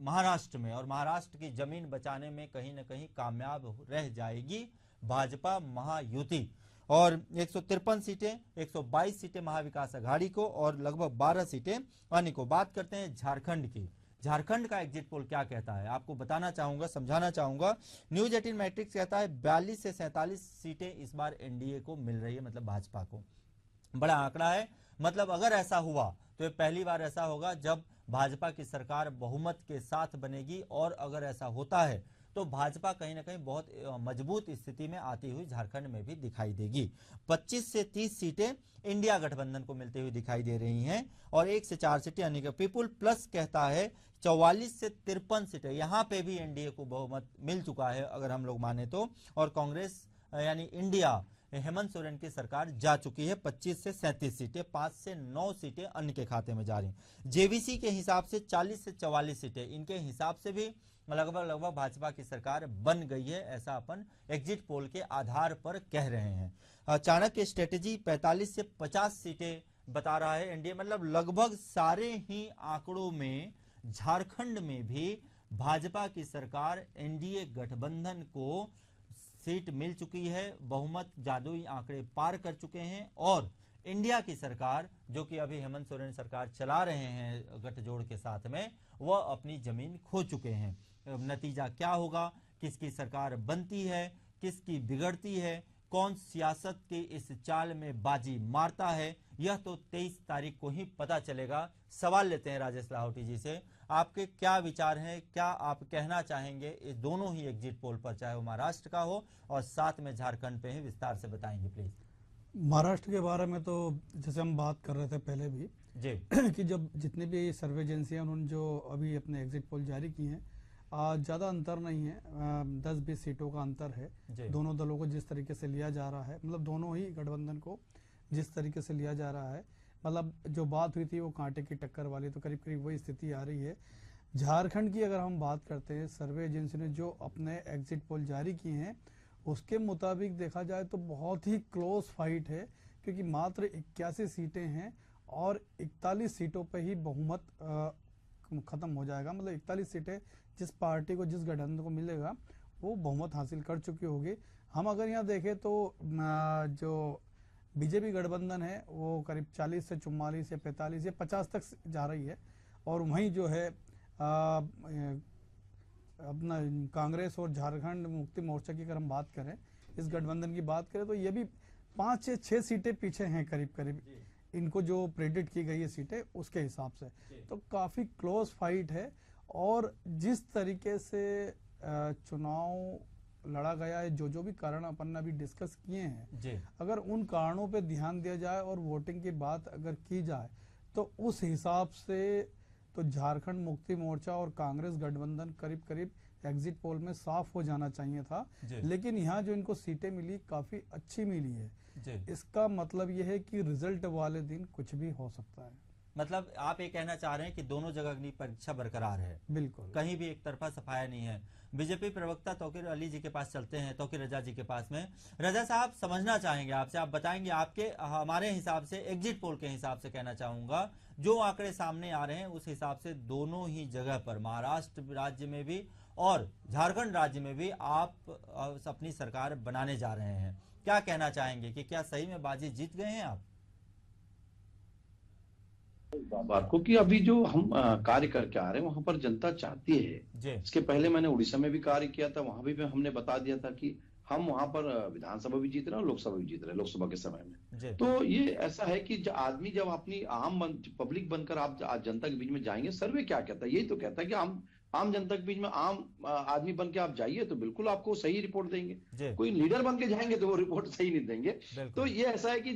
महाराष्ट्र में और महाराष्ट्र की जमीन बचाने में कहीं ना कहीं कामयाब रह जाएगी भाजपा महायुति। और 153 सीटें, 122 सीटें महाविकास अघाड़ी को और लगभग 12 सीटें अन्य को। बात करते हैं झारखंड की। झारखंड का एग्जिट पोल क्या कहता है आपको बताना चाहूंगा, समझाना चाहूंगा। न्यूज 18 मैट्रिक्स कहता है 42 से 47 सीटें इस बार एनडीए को मिल रही है, मतलब भाजपा को। बड़ा आंकड़ा है, मतलब अगर ऐसा हुआ तो ये पहली बार ऐसा होगा जब भाजपा की सरकार बहुमत के साथ बनेगी और अगर ऐसा होता है तो भाजपा कहीं ना कहीं बहुत मजबूत स्थिति में आती हुई झारखंड में भी दिखाई देगी। 25 से 30 सीटें इंडिया गठबंधन को मिलती हुई दिखाई दे रही हैं और 1 से 4 सीटें अन्य का। पीपुल प्लस कहता है 44 से 53 सीटें, यहां पे भी एनडीए को बहुमत मिल चुका है अगर हम लोग माने तो, और कांग्रेस यानी इंडिया हेमंत सोरेन की सरकार जा चुकी है। 25 से 37 सीटें, 5 से 9 सीटें अन्य के खाते में जा रही। जेवीसी के हिसाब से 40 से 44 सीटें, इनके हिसाब से भी लगभग भाजपा की सरकार बन गई है, ऐसा अपन एग्जिट पोल के आधार पर कह रहे हैं। चाणक्य स्ट्रेटेजी 45 से 50 सीटें बता रहा है एनडीए। मतलब लगभग सारे ही आंकड़ों में झारखंड में भी भाजपा की सरकार, एनडीए गठबंधन को सीट मिल चुकी है, बहुमत जादुई आंकड़े पार कर चुके हैं। और इंडिया की सरकार, जो कि अभी हेमंत सोरेन सरकार चला रहे हैं गठजोड़ के साथ में, वह अपनी जमीन खो चुके हैं। नतीजा क्या होगा, किसकी सरकार बनती है, किसकी बिगड़ती है, कौन सियासत की इस चाल में बाजी मारता है, यह तो 23 तारीख को ही पता चलेगा। सवाल लेते हैं राजेश लाहौटी जी से, आपके क्या विचार हैं, क्या आप कहना चाहेंगे इस दोनों ही एग्जिट पोल पर, चाहे वो महाराष्ट्र का हो और साथ में झारखंड पे ही विस्तार से बताएंगे प्लीज। महाराष्ट्र के बारे में तो जैसे हम बात कर रहे थे पहले भी जी कि जब जितनी भी सर्वे एजेंसियां उन्होंने जो अभी अपने एग्जिट पोल जारी की हैं, ज़्यादा अंतर नहीं है, 10-20 सीटों का अंतर है दोनों दलों को जिस तरीके से लिया जा रहा है, मतलब दोनों ही गठबंधन को जिस तरीके से लिया जा रहा है। मतलब जो बात हुई थी वो कांटे की टक्कर वाली, तो करीब करीब वही स्थिति आ रही है। झारखंड की अगर हम बात करते हैं, सर्वे एजेंसी ने जो अपने एग्जिट पोल जारी किए हैं उसके मुताबिक देखा जाए तो बहुत ही क्लोज फाइट है, क्योंकि मात्र 81 सीटें हैं और 41 सीटों पे ही बहुमत खत्म हो जाएगा। मतलब 41 सीटें जिस पार्टी को, जिस गठबंधन को मिलेगा वो बहुमत हासिल कर चुकी होगी। हम अगर यहाँ देखें तो जो बीजेपी गठबंधन है वो करीब 40 से 44 या 45 या 50 तक जा रही है, और वहीं जो है अपना कांग्रेस और झारखंड मुक्ति मोर्चा की अगर हम बात करें, इस गठबंधन की बात करें, तो ये भी 5 से 6 सीटें पीछे हैं करीब करीब, इनको जो प्रेडिक्ट की गई है सीटें उसके हिसाब से। तो काफी क्लोज फाइट है, और जिस तरीके से चुनाव लड़ा गया है, जो भी कारण अपन ने अभी डिस्कस किए हैं, अगर उन कारणों पे ध्यान दिया जाए और वोटिंग की बात अगर की जाए तो उस हिसाब से तो झारखंड मुक्ति मोर्चा और कांग्रेस गठबंधन करीब करीब एग्जिट पोल में साफ हो जाना चाहिए था। लेकिन यहाँ जो इनको सीटें मिली काफी अच्छी मिली है। इसका मतलब यह है कि रिजल्ट वाले दिन कुछ भी हो सकता है। मतलब आप ये कहना चाह रहे हैं कि दोनों जगह अग्नि परीक्षा बरकरार है, बिल्कुल, कहीं भी एक तरफा सफाया नहीं है। बीजेपी प्रवक्ता तौकीर अली जी के पास चलते हैं, तौकीर रजा जी के पास में। रजा साहब, समझना चाहेंगे आपसे, आप बताएंगे आपके, हमारे हिसाब से एग्जिट पोल के हिसाब से कहना चाहूंगा, जो आंकड़े सामने आ रहे हैं उस हिसाब से दोनों ही जगह पर, महाराष्ट्र राज्य में भी और झारखंड राज्य में भी आप अपनी सरकार बनाने जा रहे हैं। क्या कहना चाहेंगे कि क्या सही में बाजी जीत गए हैं आप? बात को कि अभी जो हम कार्य करके आ रहे हैं वहां पर जनता चाहती है। इसके पहले मैंने उड़ीसा में भी कार्य किया था, वहां भी हमने बता दिया था कि हम वहां पर विधानसभा भी जीत रहे हैं और लोकसभा भी जीत रहे हैं, लोकसभा के समय में। तो ये ऐसा है कि आदमी जब अपनी पब्लिक बनकर आप जनता के बीच में जाएंगे, सर्वे क्या कहता है, यही तो कहता है कि आम जनता के बीच में आम आदमी बन के आप जाइए तो बिल्कुल आपको सही रिपोर्ट देंगे। कोई लीडर बन के जाएंगे तो वो रिपोर्ट सही नहीं देंगे। तो ये ऐसा है कि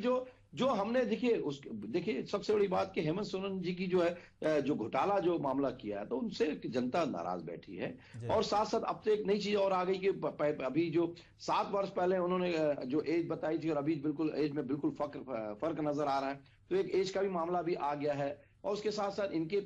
जो हमने देखिए सबसे बड़ी बात कि हेमंत सोरेन जी की जो है जो घोटाला जो मामला किया है, तो उनसे जनता नाराज बैठी है। और साथ साथ अब तो एक नई चीज और आ गई कि अभी जो 7 वर्ष पहले उन्होंने जो एज बताई थी और अभी बिल्कुल एज में बिल्कुल फर्क नजर आ रहा है, तो एक एज का भी मामला भी आ गया है। और उसके साथ साथ इनके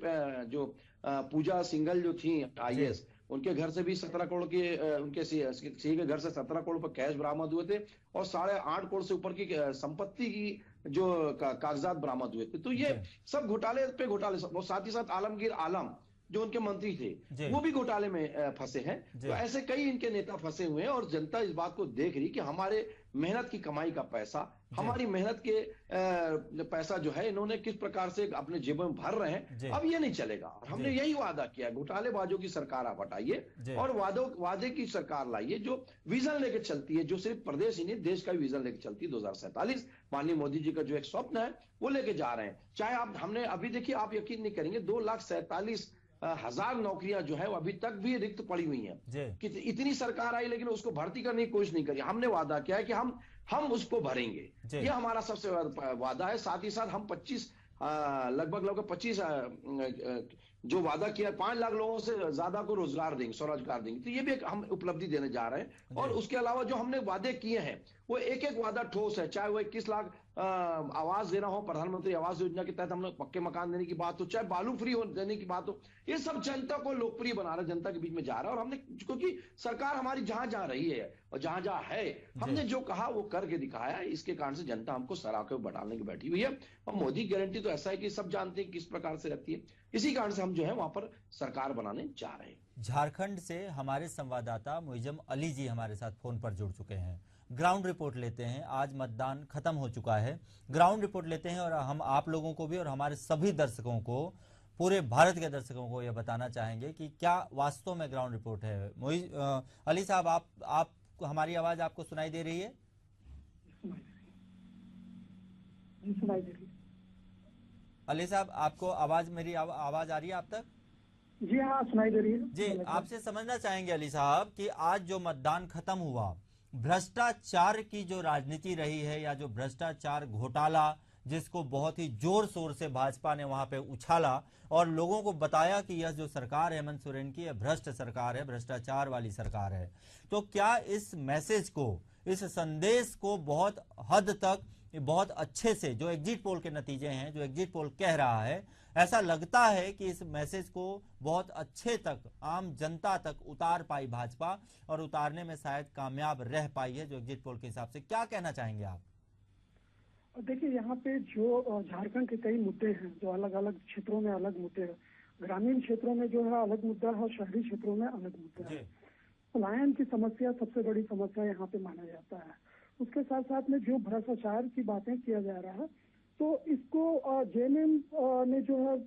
जो पूजा सिंघल जो थी IAS, उनके घर से भी 17 करोड़ के, उनके सीए के घर से 17 करोड़ पर कैश बरामद हुए थे और 8.5 करोड़ से ऊपर की संपत्ति की जो कागजात बरामद हुए थे। तो ये सब घोटाले पे घोटाले, और साथ ही साथ आलमगीर आलम जो उनके मंत्री थे वो भी घोटाले में फंसे हैं। तो ऐसे कई इनके नेता फंसे हुए हैं, और जनता इस बात को देख रही कि हमारे मेहनत की कमाई का पैसा, हमारी मेहनत के पैसा जो है इन्होंने किस प्रकार से अपने जेब में भर रहे हैं। अब ये नहीं चलेगा, और हमने यही वादा किया, घोटालेबाजों की सरकार आप हटाइए और वादे की सरकार लाइए जो विजन लेके चलती है, जो सिर्फ प्रदेश ही नहीं देश का भी विजन लेके चलती है। 2047 माननीय मोदी जी का जो एक स्वप्न है वो लेके जा रहे हैं। चाहे हमने अभी देखिए, आप यकीन नहीं करेंगे, 2,47,000 नौकरियां जो है वो अभी तक भी रिक्त पड़ी हुई हैं। कि इतनी सरकार आई लेकिन उसको भर्ती करने की कोशिश नहीं करी। हमने वादा किया है कि हम उसको भरेंगे, ये हमारा सबसे वादा है। साथ ही साथ हम 25 लगभग 25 जो वादा किया 5 लाख लोगों से ज्यादा को रोजगार देंगे, स्वरोजगार देंगे। तो ये भी एक हम उपलब्धि देने जा रहे हैं। और उसके अलावा जो हमने वादे किए हैं वो एक एक वादा ठोस है, चाहे वो 21 लाख आवास देना हो, प्रधानमंत्री आवास योजना के तहत हमने पक्के मकान देने की बात हो, चाहे बालू फ्री हो देने की बात हो, ये सब जनता को लोकप्रिय बना रहा है, जनता के बीच में जा रहा है। और हमने, क्योंकि सरकार हमारी जहां जहां रही है और जहां जहां है, हमने जो कहा वो करके दिखाया, इसके कारण से जनता हमको सराह के बढ़ाने की बैठी हुई है। और मोदी की गारंटी तो ऐसा है कि सब जानते हैं किस प्रकार से रहती है, इसी कारण से हम जो है वहां पर सरकार बनाने जा रहे हैं। झारखंड से हमारे संवाददाता मुइजम अली जी हमारे साथ फोन पर जुड़ चुके हैं। ग्राउंड रिपोर्ट लेते हैं। आज मतदान खत्म हो चुका है, ग्राउंड रिपोर्ट लेते हैं और हम आप लोगों को भी और हमारे सभी दर्शकों को, पूरे भारत के दर्शकों को यह बताना चाहेंगे कि क्या वास्तव में ग्राउंड रिपोर्ट है। अली साहब, आप हमारी आवाज आपको सुनाई दे रही है? सुनाई दे रही है। अली साहब, आपको आवाज, मेरी आवाज आ रही है आप तक? जी हाँ, सुनाई दे रही है। जी, आपसे समझना चाहेंगे अली साहब कि आज जो मतदान खत्म हुआ, भ्रष्टाचार की जो राजनीति रही है या जो भ्रष्टाचार घोटाला जिसको बहुत ही जोर शोर से भाजपा ने वहां पे उछाला और लोगों को बताया कि यह जो सरकार है हेमंत सोरेन की, यह भ्रष्ट सरकार है, भ्रष्टाचार वाली सरकार है, तो क्या इस मैसेज को, इस संदेश को बहुत हद तक, बहुत अच्छे से, जो एग्जिट पोल के नतीजे हैं, जो एग्जिट पोल कह रहा है, ऐसा लगता है कि इस मैसेज को बहुत अच्छे तक आम जनता तक उतार पाई भाजपा और उतारने में शायद कामयाब रह पाई है, जो एग्जिट पोल के हिसाब से? क्या कहना चाहेंगे आप? देखिए, यहाँ पे जो झारखंड के कई मुद्दे हैं, जो अलग अलग क्षेत्रों में अलग मुद्दे हैं। ग्रामीण क्षेत्रों में जो है अलग मुद्दा है और शहरी क्षेत्रों में अलग मुद्दा है। पलायन की समस्या सबसे बड़ी समस्या यहाँ पे माना जाता है। उसके साथ साथ में जो भ्रष्टाचार की बातें किया जा रहा है, तो इसको जेएमएम ने जो है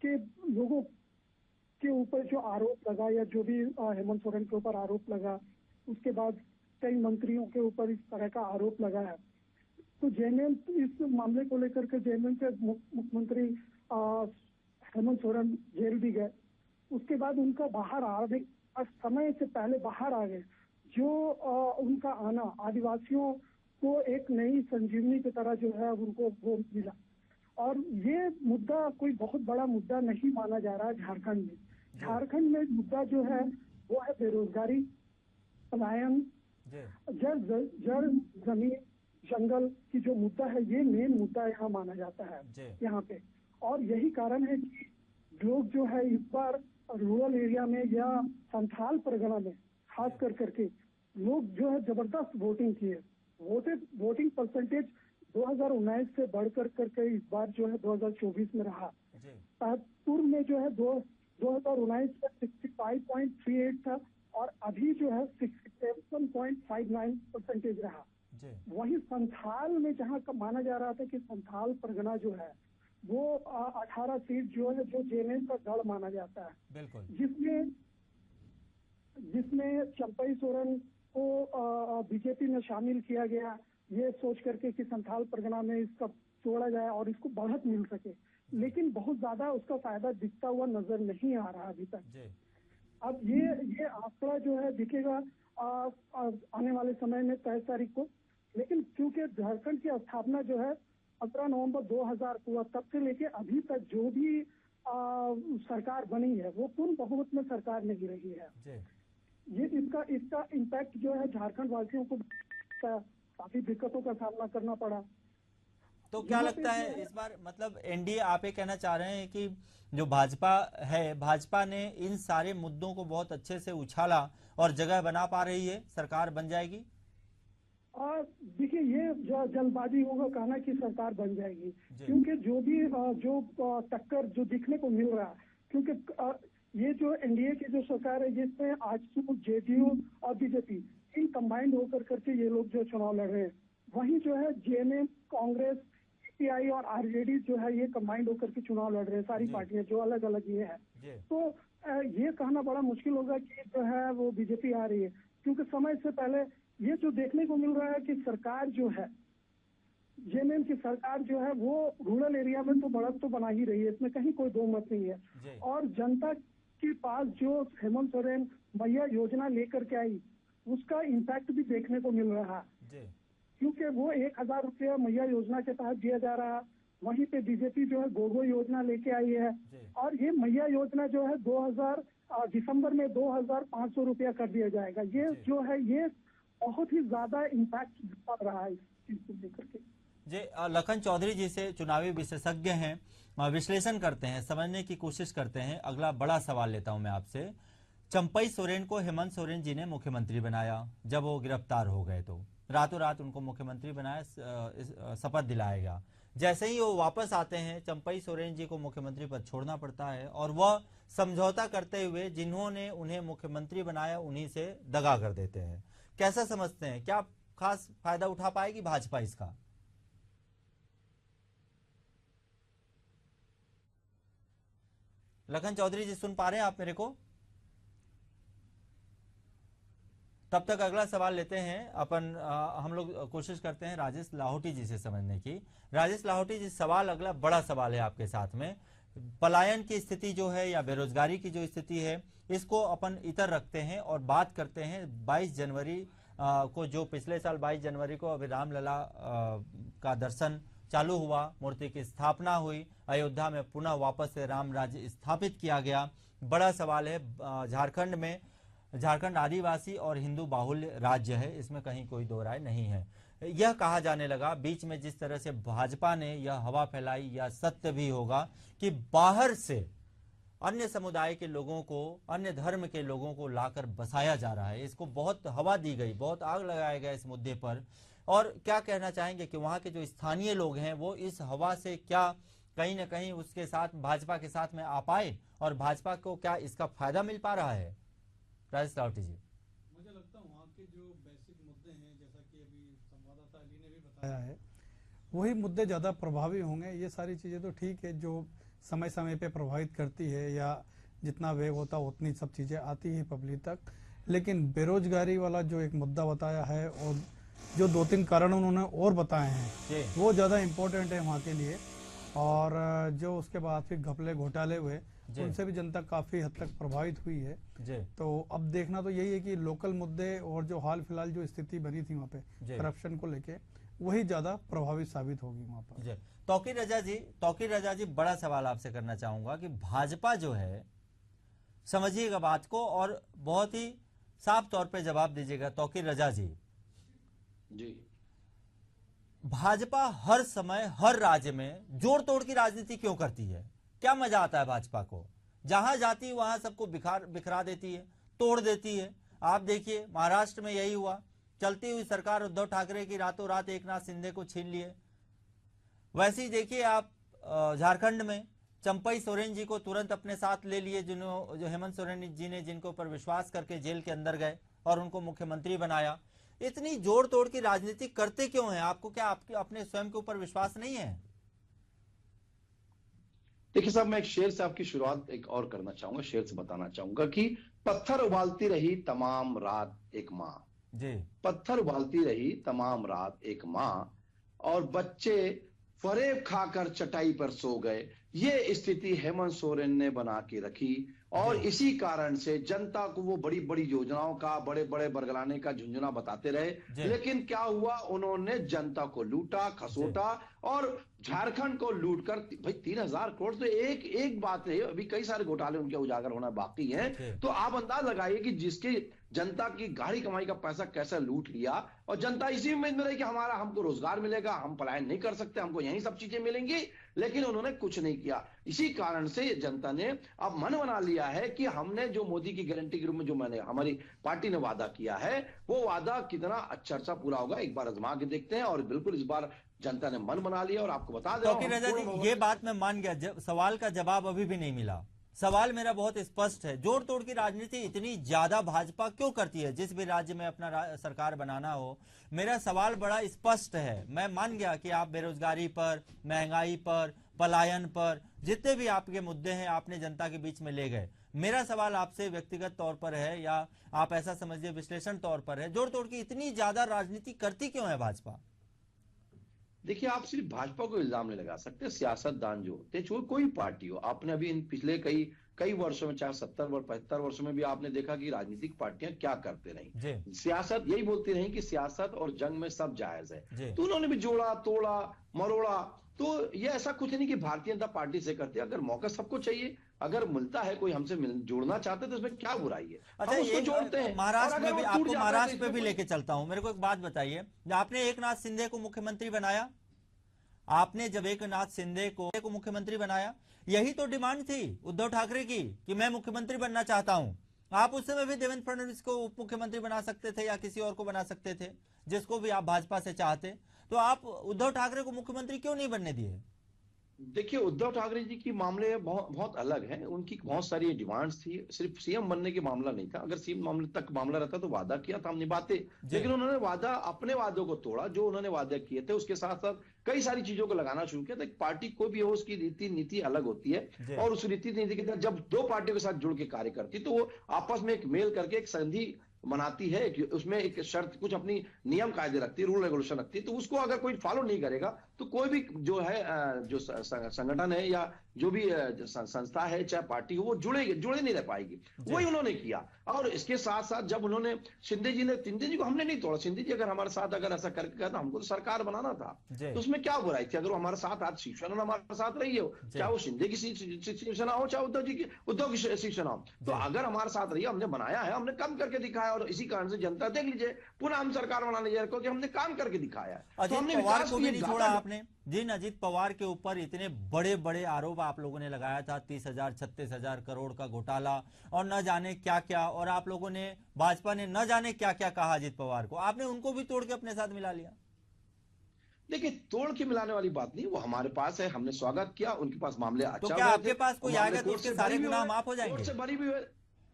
के लोगों के ऊपर जो आरोप लगा, या जो भी हेमंत सोरेन के ऊपर आरोप लगा, उसके बाद कई मंत्रियों के ऊपर इस तरह का आरोप लगा है, तो जेएमएम इस मामले को लेकर के जेएमएम के मुख्यमंत्री हेमंत सोरेन जेल भी गए। उसके बाद उनका बाहर आने, समय से पहले बाहर आ गए। जो उनका आना आदिवासियों को एक नई संजीवनी की तरह जो है उनको वो मिला। और ये मुद्दा कोई बहुत बड़ा मुद्दा नहीं माना जा रहा है झारखंड में। झारखंड में मुद्दा जो है वो है बेरोजगारी, पलायन, जड़ जमीन जंगल की जो मुद्दा है, ये मेन मुद्दा यहाँ माना जाता है यहाँ पे। और यही कारण है कि लोग जो है इस बार रूरल एरिया में या संथाल परगना में खास कर करके लोग जो है जबरदस्त वोटिंग किए। वोटिंग परसेंटेज 2019 से बढ़कर करके इस बार जो है 2024 में रहा। पूर्व में जो है 2019 में 65.38 था और अभी जो है 67.59% रहा। वही संथाल में जहाँ का माना जा रहा था कि संथाल परगना जो है वो 18 सीट जो है जो जेएमएम का गढ़ माना जाता है, जिसमें चंपई सोरेन को बीजेपी में शामिल किया गया, ये सोच करके कि संथाल परगना में इसका जोड़ा जाए और इसको बढ़त मिल सके। लेकिन बहुत ज्यादा उसका फायदा दिखता हुआ नजर नहीं आ रहा अभी तक। अब ये आंकड़ा जो है दिखेगा आने वाले समय में 23 तारीख को। लेकिन क्योंकि झारखंड की स्थापना जो है 15 नवंबर 2000 हुआ, तब से लेके अभी तक जो भी सरकार बनी है वो पूर्ण बहुमत में सरकार नहीं रही है। ये इसका इम्पैक्ट जो है झारखंड वासियों को काफी दिक्कतों का सामना करना पड़ा। तो क्या लगता है इस बार, मतलब एनडीए, आप ये कहना चाह रहे हैं कि जो भाजपा है, भाजपा ने इन सारे मुद्दों को बहुत अच्छे से उछाला और जगह बना पा रही है, सरकार बन जाएगी? देखिए, ये जल्दबाजी होगा कहना कि सरकार बन जाएगी, क्योंकि जो भी जो टक्कर जो दिखने को मिल रहा है, क्योंकि ये जो एनडीए की जो सरकार है जिसमें आजसू, जेडीयू और बीजेपी इन कंबाइंड होकर करके ये लोग जो चुनाव लड़ रहे हैं, वहीं जो है जेएमएम, कांग्रेस, सीपीआई और आरजेडी जो है ये कंबाइंड होकर के चुनाव लड़ रहे हैं, सारी पार्टियां जो अलग अलग ये है। तो ये कहना बड़ा मुश्किल होगा कि जो है वो बीजेपी आ रही है, क्योंकि समय से पहले ये जो देखने को मिल रहा है कि सरकार जो है, जेएमएम की सरकार जो है वो रूरल एरिया में तो बढ़त तो बना ही रही है, इसमें कहीं कोई दो मत नहीं है। और जनता के पास जो हेमंत सोरेन मैया योजना लेकर के आई, उसका इम्पैक्ट भी देखने को मिल रहा है, क्योंकि वो 1000 रुपया मैया योजना के तहत दिया जा रहा है। वहीं पे बीजेपी जो है गोगो योजना लेके आई है, और ये मैया योजना जो है दिसंबर में 2500 रुपया कर दिया जाएगा। ये जो है ये बहुत ही ज्यादा इम्पैक्ट पड़ रहा है इस चीज को लेकर के। जी, लखन चौधरी जी से चुनावी विशेषज्ञ हैं, विश्लेषण करते हैं, समझने की कोशिश करते हैं। अगला बड़ा सवाल लेता हूं मैं आपसे। चंपई सोरेन को हेमंत सोरेन जी ने मुख्यमंत्री बनाया। जब वो गिरफ्तार हो गए तो रातों रात उनको मुख्यमंत्री बनाया, शपथ दिलाया गया। जैसे ही वो वापस आते हैं, चंपई सोरेन जी को मुख्यमंत्री पद छोड़ना पड़ता है और वह समझौता करते हुए जिन्होंने उन्हें मुख्यमंत्री बनाया उन्हीं से दगा कर देते हैं। कैसा समझते हैं, क्या खास फायदा उठा पाएगी भाजपा इसका? लखन चौधरी जी सुन पा रहे हैं आप मेरे को? तब तक अगला सवाल लेते हैं अपन। हम लोग कोशिश करते हैं राजेश लाहौटी जी से समझने की। राजेश लाहौटी जी, सवाल अगला बड़ा सवाल है आपके साथ में। पलायन की स्थिति जो है या बेरोजगारी की जो स्थिति है, इसको अपन इतर रखते हैं और बात करते हैं 22 जनवरी को, जो पिछले साल 22 जनवरी को अभी रामलला का दर्शन चालू हुआ, मूर्ति की स्थापना हुई, अयोध्या में पुनः वापस से राम राज्य स्थापित किया गया। बड़ा सवाल है, झारखंड आदिवासी और हिंदू बाहुल्य राज्य है, इसमें कहीं कोई दो राय नहीं है। यह कहा जाने लगा बीच में जिस तरह से भाजपा ने यह हवा फैलाई, या सत्य भी होगा कि बाहर से अन्य समुदाय के लोगों को, अन्य धर्म के लोगों को लाकर बसाया जा रहा है। इसको बहुत हवा दी गई, बहुत आग लगाया गया इस मुद्दे पर। और क्या कहना चाहेंगे कि वहां के जो स्थानीय लोग हैं वो इस हवा से क्या कहीं ना कहीं उसके साथ, भाजपा के साथ में आ पाए, और भाजपा को क्या इसका फायदा मिल पा रहा है? राजेश लाहौटी जी, मुझे लगता है वहाँ के जो बेसिक मुद्दे हैं, जैसा कि अभी संवाददाता अली ने भी बताया है, वही मुद्दे ज़्यादा प्रभावी होंगे। ये सारी चीज़ें तो ठीक है जो समय समय पे प्रभावित करती है, या जितना वेग होता है उतनी सब चीज़ें आती है पब्लिक तक, लेकिन बेरोजगारी वाला जो एक मुद्दा बताया है और जो 2-3 कारण उन्होंने और बताए हैं वो ज़्यादा इम्पोर्टेंट है वहाँ के लिए। और जो उसके बाद फिर घपले घोटाले हुए, उनसे भी जनता काफ़ी हद तक प्रभावित हुई है। तो अब देखना तो यही है कि लोकल मुद्दे और जो हाल फिलहाल जो स्थिति बनी थी वहाँ पे करप्शन को लेके, वही ज़्यादा प्रभावी साबित होगी वहाँ पर। तौकीर रजा जी, बड़ा सवाल आपसे करना चाहूंगा कि भाजपा जो है, समझिएगा बात को और बहुत ही साफ तौर पे जवाब दीजिएगा। तौकीर रजा जी, भाजपा हर समय हर राज्य में जोड़ तोड़ की राजनीति क्यों करती है? क्या मजा आता है भाजपा को? जहां जाती है वहां सबको बिखरा देती है, तोड़ देती है। आप देखिए महाराष्ट्र में यही हुआ, चलती हुई सरकार उद्धव ठाकरे की रातों रात एकनाथ शिंदे को छीन लिए। वैसे ही देखिए आप झारखंड में चंपई सोरेन जी को तुरंत अपने साथ ले लिए, जो हेमंत सोरेन जी ने जिनको पर विश्वास करके जेल के अंदर गए और उनको मुख्यमंत्री बनाया। इतनी जोड़ तोड़ की राजनीति करते क्यों हैं? आपको क्या आपके अपने स्वयं के ऊपर विश्वास नहीं है? देखिए साहब, मैं एक शेर से आपकी शुरुआत एक और करना चाहूंगा, शेर से बताना चाहूंगा कि पत्थर उबालती रही तमाम रात एक माँ जी, पत्थर उबालती रही तमाम रात एक माँ, और बच्चे फरेब खाकर चटाई पर सो गए। ये स्थिति हेमंत सोरेन ने बना के रखी, और इसी कारण से जनता को वो बड़ी बड़ी योजनाओं का, बड़े बड़े बरगलाने का झुंझुना बताते रहे। लेकिन क्या हुआ, उन्होंने जनता को लूटा, खसोटा, और झारखंड को लूटकर भाई 3000 करोड़ तो एक बात है, अभी कई सारे घोटाले उनके उजागर होना बाकी हैं। तो आप अंदाज लगाइए कि जिसके जनता की गाढ़ी कमाई का पैसा कैसे लूट लिया, और जनता इसी उम्मीद में रही कि हमको रोजगार मिलेगा, हम पलायन नहीं कर सकते, हमको यही सब चीजें मिलेंगी, लेकिन उन्होंने कुछ नहीं किया। इसी कारण से जनता ने अब मन बना लिया है कि हमने जो मोदी की गारंटी के रूप में जो हमारी पार्टी ने वादा किया है, वो वादा कितना अच्छा पूरा होगा, एक बार आजमा के देखते हैं। और बिल्कुल इस बार जनता ने मन बना लिया, और आपको बता दें, ये बात मैं मान गया, सवाल का जवाब अभी भी नहीं मिला। सवाल मेरा बहुत स्पष्ट है, जोड़ तोड़ की राजनीति इतनी ज्यादा भाजपा क्यों करती है जिस भी राज्य में अपना सरकार बनाना हो? मेरा सवाल बड़ा स्पष्ट है। मैं मान गया कि आप बेरोजगारी पर, महंगाई पर, पलायन पर, जितने भी आपके मुद्दे हैं आपने जनता के बीच में ले गए। मेरा सवाल आपसे व्यक्तिगत तौर पर है, या आप ऐसा समझिए विश्लेषण तौर पर है, जोड़ तोड़ की इतनी ज्यादा राजनीति करती क्यों है भाजपा? देखिए, आप सिर्फ भाजपा को इल्जाम नहीं लगा सकते, सियासतदान जो होते हैं, कोई पार्टी हो, आपने अभी इन पिछले कई वर्षों में, चाहे 70-75 वर्षों में भी आपने देखा कि राजनीतिक पार्टियां क्या करते रही। सियासत यही बोलती रही कि सियासत और जंग में सब जायज है। तो उन्होंने भी जोड़ा, तोड़ा, मरोड़ा, तो ये ऐसा कुछ नहीं कि भारतीय जनता पार्टी से करते, अगर मौका सबको चाहिए, अगर मिलता है कोई हमसे जुड़ना चाहते हैं तो इसमें क्या बुराई है। अच्छा, हम उसको जोड़ते हैं। महाराष्ट्र में भी, आपको महाराष्ट्र में भी लेके चलता हूं। मेरे को एक बात बताइए, आपने एकनाथ शिंदे को मुख्यमंत्री बनाया, आपने जब एकनाथ शिंदे को मुख्यमंत्री बनाया, यही तो डिमांड थी उद्धव ठाकरे की कि मैं मुख्यमंत्री बनना चाहता हूं। आप उस समय भी देवेंद्र फडणवीस को उप मुख्यमंत्री बना सकते थे या किसी और को बना सकते थे, जिसको भी आप भाजपा से चाहते। तो आप उद्धव ठाकरे को मुख्यमंत्री क्यों नहीं बनने दिए? देखिए, उद्धव ठाकरे जी की मामले बहुत अलग है। उनकी बहुत सारी डिमांड्स थी, सिर्फ सीएम बनने की मामला नहीं था। अगर सीएम मामले तक मामला रहता तो वादा किया था हम निभाते, लेकिन उन्होंने अपने वादों को तोड़ा। जो उन्होंने वादे किए थे उसके साथ साथ कई सारी चीजों को लगाना शुरू किया। तो एक पार्टी को भी हो, उसकी रीति नीति अलग होती है, और उस रीति नीति के तहत जब दो पार्टियों के साथ जुड़ के कार्य करती तो वो आपस में एक मेल करके एक संधि बनाती है, उसमें एक शर्त, कुछ अपनी नियम कायदे रखती है, रूल रेगुलेशन रखती है। तो उसको अगर कोई फॉलो नहीं करेगा तो कोई भी जो है जो संगठन है या जो भी संस्था है, चाहे पार्टी हो, वो जुड़े नहीं रह पाएगी। वही उन्होंने किया। और इसके साथ साथ जब उन्होंने शिंदे जी को हमने नहीं तोड़ा। शिंदे जी अगर हमारे साथ अगर ऐसा करके गया तो हमको तो सरकार बनाना था, तो उसमें क्या बुराई थी? अगर वो हमारे साथ आज शिवसेना हमारे साथ रही हो, चाहे वो शिंदे की शिवसेना हो, चाहे उद्धव की शिवसेना हो, तो अगर हमारे साथ रही, हमने बनाया है, हमने काम करके दिखाया। और इसी कारण से जनता देख लीजिए, पुनः हम सरकार बनाने जा रहे, क्योंकि हमने काम करके दिखाया है। अजित पवार को भी नहीं छोड़ा आपने। जिन अजित पवार के ऊपर इतने बड़े बड़े आरोप आप लोगों ने लगाया था, 30,000 36,000 करोड़ का घोटाला और न जाने क्या क्या, और आप लोगों ने, भाजपा ने न जाने क्या क्या कहा अजित पवार को, आपने उनको भी तोड़ के अपने साथ मिला लिया। देखिए, तोड़ के मिलाने वाली बात नहीं, वो हमारे पास है, हमने स्वागत किया। उनके पास मामले तो क्या आपके पास कोई आएगा तो उसके सारे गुनाह माफ हो जाएंगे? कोर्ट से भरी हुई है,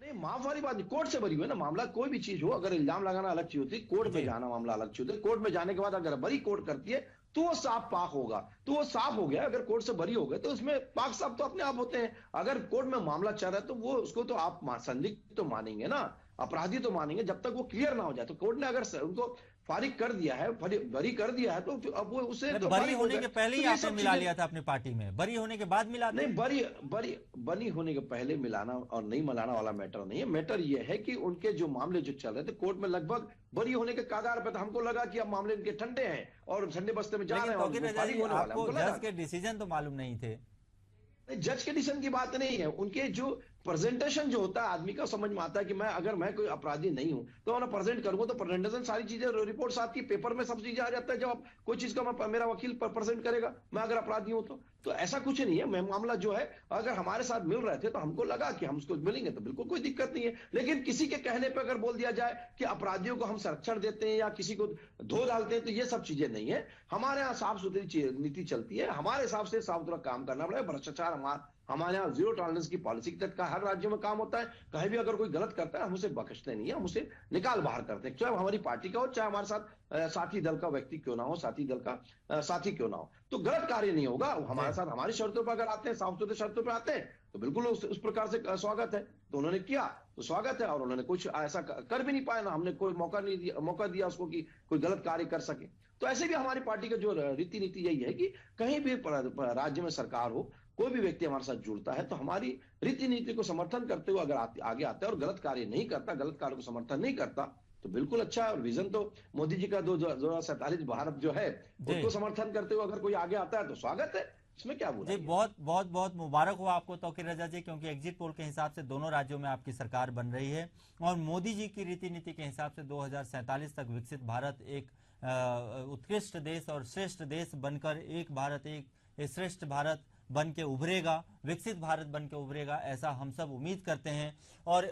नहीं माफ वाली बात नहीं, कोर्ट से भरी हुई है ना मामला। कोई भी चीज हो, अगर इल्जाम लगाना अलग चीज होती है, कोर्ट में जाना मामला अलग चीज होती है। कोर्ट में जाने के बाद अगर बरी कोर्ट करती है तो वो साफ पाक होगा, तो वो साफ हो गया। अगर कोर्ट से बरी हो गए तो उसमें पाक साफ तो अपने आप होते हैं। अगर कोर्ट में मामला चल रहा है तो वो उसको तो आप संदिग्ध तो मानेंगे ना, अपराधी तो मानेंगे, जब तक वो क्लियर ना हो जाए। तो कोर्ट ने अगर उनको फारिग कर दिया है, बरी कर दिया है, तो अब वो उसे तो बरी होने के पहले ही आपने मिला लिया था अपनी पार्टी में, बरी होने के बाद मिला नहीं। बरी होने के पहले मिलाना और नहीं मिलाना वाला मैटर नहीं है। मैटर ये है कि उनके जो मामले जो चल रहे थे कोर्ट में, लगभग बरी होने के कगार पे, तो हमको लगा कि अब मामले इनके ठंडे हैं और ठंडे बस्ते में जा रहे हैं। आपको जज के डिसीजन तो मालूम नहीं थे? जज के डिसीजन की बात नहीं है। उनके जो प्रेजेंटेशन जो होता है, आदमी का समझ में आता है कि अगर मैं कोई अपराधी नहीं हूं तो मैं प्रेजेंट करूंगा, तो प्रेजेंटेशन सारी चीजें, रिपोर्ट्स आती है, पेपर में सब चीजें आ जाता है। जब आप कोई चीज का मेरा वकील प्रेजेंट करेगा, मैं अगर अपराधी हूं तो ऐसा कुछ नहीं है। मैं मामला जो है, अगर हमारे साथ मिल रहे थे तो हमको लगा कि हम उसको मिलेंगे तो बिल्कुल कोई दिक्कत नहीं है। लेकिन किसी के कहने पर अगर बोल दिया जाए कि अपराधियों को हम संरक्षण देते हैं या किसी को धो डालते हैं, तो ये सब चीजें नहीं है। हमारे यहाँ साफ सुथरी नीति चलती है, हमारे हिसाब से साफ सुथरा काम करना पड़ेगा। भ्रष्टाचार हमारे यहाँ जीरो टॉलरेंस की पॉलिसी के तहत का हर राज्य में काम होता है। कहीं भी अगर कोई गलत करता है हम उसे बख्शते नहीं है, हम उसे निकाल बाहर करते हैं, चाहे हमारी पार्टी का हो, चाहे हमारे साथ साथी दल का व्यक्ति क्यों ना हो, साथी दल का साथी क्यों ना हो। तो गलत कार्य नहीं होगा। हमारे साथ हमारी शर्तों पर अगर आते हैं, साफ सुथरे शर्तों पर आते हैं, तो बिल्कुल उस प्रकार से स्वागत है। तो उन्होंने किया तो स्वागत है, और उन्होंने कुछ ऐसा कर भी नहीं पाया ना, हमने कोई मौका दिया उसको कि कोई गलत कार्य कर सके। तो ऐसे भी हमारी पार्टी का जो रीति नीति यही है कि कहीं भी राज्य में सरकार हो, कोई भी व्यक्ति हमारे साथ जुड़ता है तो हमारी रीति नीति को समर्थन करते हुए अगर आगे आता है और गलत कार्य नहीं करता, गलत कार्य को समर्थन नहीं करता, तो बिल्कुल अच्छा है। और विजन तो मोदी जी का 2047 भारत जो है उसको समर्थन करते हुए अगर कोई आगे आता है तो स्वागत है, इसमें क्या बुराई है। बहुत मुबारक हो आपको तौकीर रजा जी, क्योंकि एग्जिट पोल के हिसाब से दोनों राज्यों में आपकी सरकार बन रही है और मोदी जी की रीति नीति के हिसाब से 2047 तक विकसित भारत एक उत्कृष्ट देश और श्रेष्ठ देश बनकर, एक भारत एक श्रेष्ठ भारत बन के उभरेगा, विकसित भारत बन के उभरेगा, ऐसा हम सब उम्मीद करते हैं। और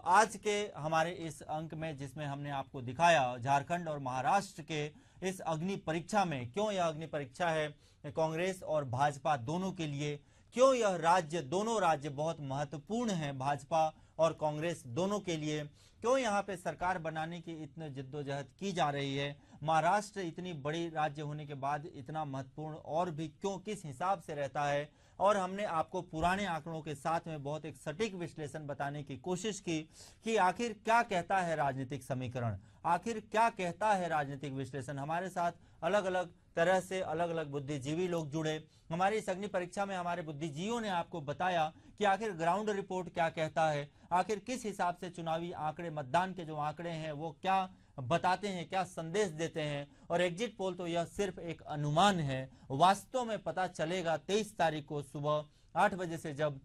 आज के हमारे इस अंक में जिसमें हमने आपको दिखाया झारखंड और महाराष्ट्र के इस अग्नि परीक्षा में, क्यों यह अग्नि परीक्षा है कांग्रेस और भाजपा दोनों के लिए, क्यों यह दोनों राज्य बहुत महत्वपूर्ण हैं भाजपा और कांग्रेस दोनों के लिए, क्यों यहाँ पे सरकार बनाने की इतनी जिद्दोजहद की जा रही है, महाराष्ट्र इतनी बड़ी राज्य होने के बाद इतना महत्वपूर्ण और भी क्यों, किस हिसाब से रहता है। और हमने आपको पुराने आंकड़ों के साथ में बहुत एक सटीक विश्लेषण बताने की कोशिश की कि आखिर क्या कहता है राजनीतिक समीकरण, आखिर क्या कहता है राजनीतिक विश्लेषण। हमारे साथ अलग अलग तरह से अलग अलग बुद्धिजीवी लोग जुड़े। हमारी इस अग्नि परीक्षा में हमारे बुद्धिजीवियों ने आपको बताया कि आखिर ग्राउंड रिपोर्ट क्या कहता है, आखिर किस हिसाब से चुनावी आंकड़े, मतदान के जो आंकड़े हैं वो क्या बताते हैं, क्या संदेश देते हैं। और एग्जिट पोल तो यह सिर्फ एक अनुमान है, वास्तव में पता चलेगा 23 तारीख को सुबह 8 बजे से जब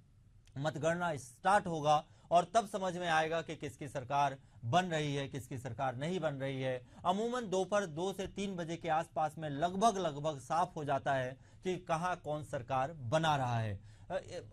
मतगणना स्टार्ट होगा, और तब समझ में आएगा कि किसकी सरकार बन रही है, किसकी सरकार नहीं बन रही है। अमूमन दोपहर 2 से 3 बजे के आसपास में लगभग साफ हो जाता है कि कहां कौन सरकार बना रहा है।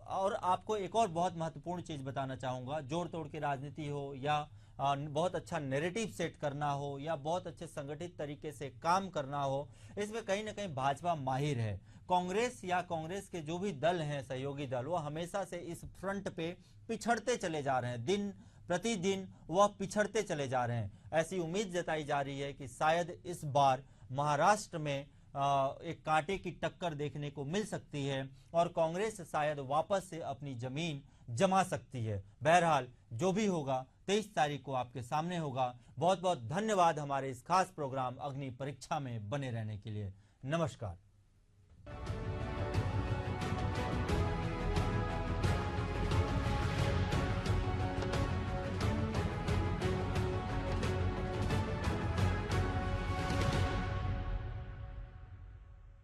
और आपको एक और बहुत महत्वपूर्ण चीज बताना चाहूंगा, जोड़ तोड़ की राजनीति हो या बहुत अच्छा नैरेटिव सेट करना हो या बहुत अच्छे संगठित तरीके से काम करना हो, इसमें कहीं ना कहीं भाजपा माहिर है। कांग्रेस या कांग्रेस के जो भी दल हैं, सहयोगी दल, वो हमेशा से इस फ्रंट पे पिछड़ते चले जा रहे हैं, दिन प्रतिदिन वह पिछड़ते चले जा रहे हैं। ऐसी उम्मीद जताई जा रही है कि शायद इस बार महाराष्ट्र में एक कांटे की टक्कर देखने को मिल सकती है और कांग्रेस शायद वापस से अपनी जमीन जमा सकती है। बहरहाल जो भी होगा 23 तारीख को आपके सामने होगा। बहुत बहुत धन्यवाद हमारे इस खास प्रोग्राम अग्नि परीक्षा में बने रहने के लिए। नमस्कार।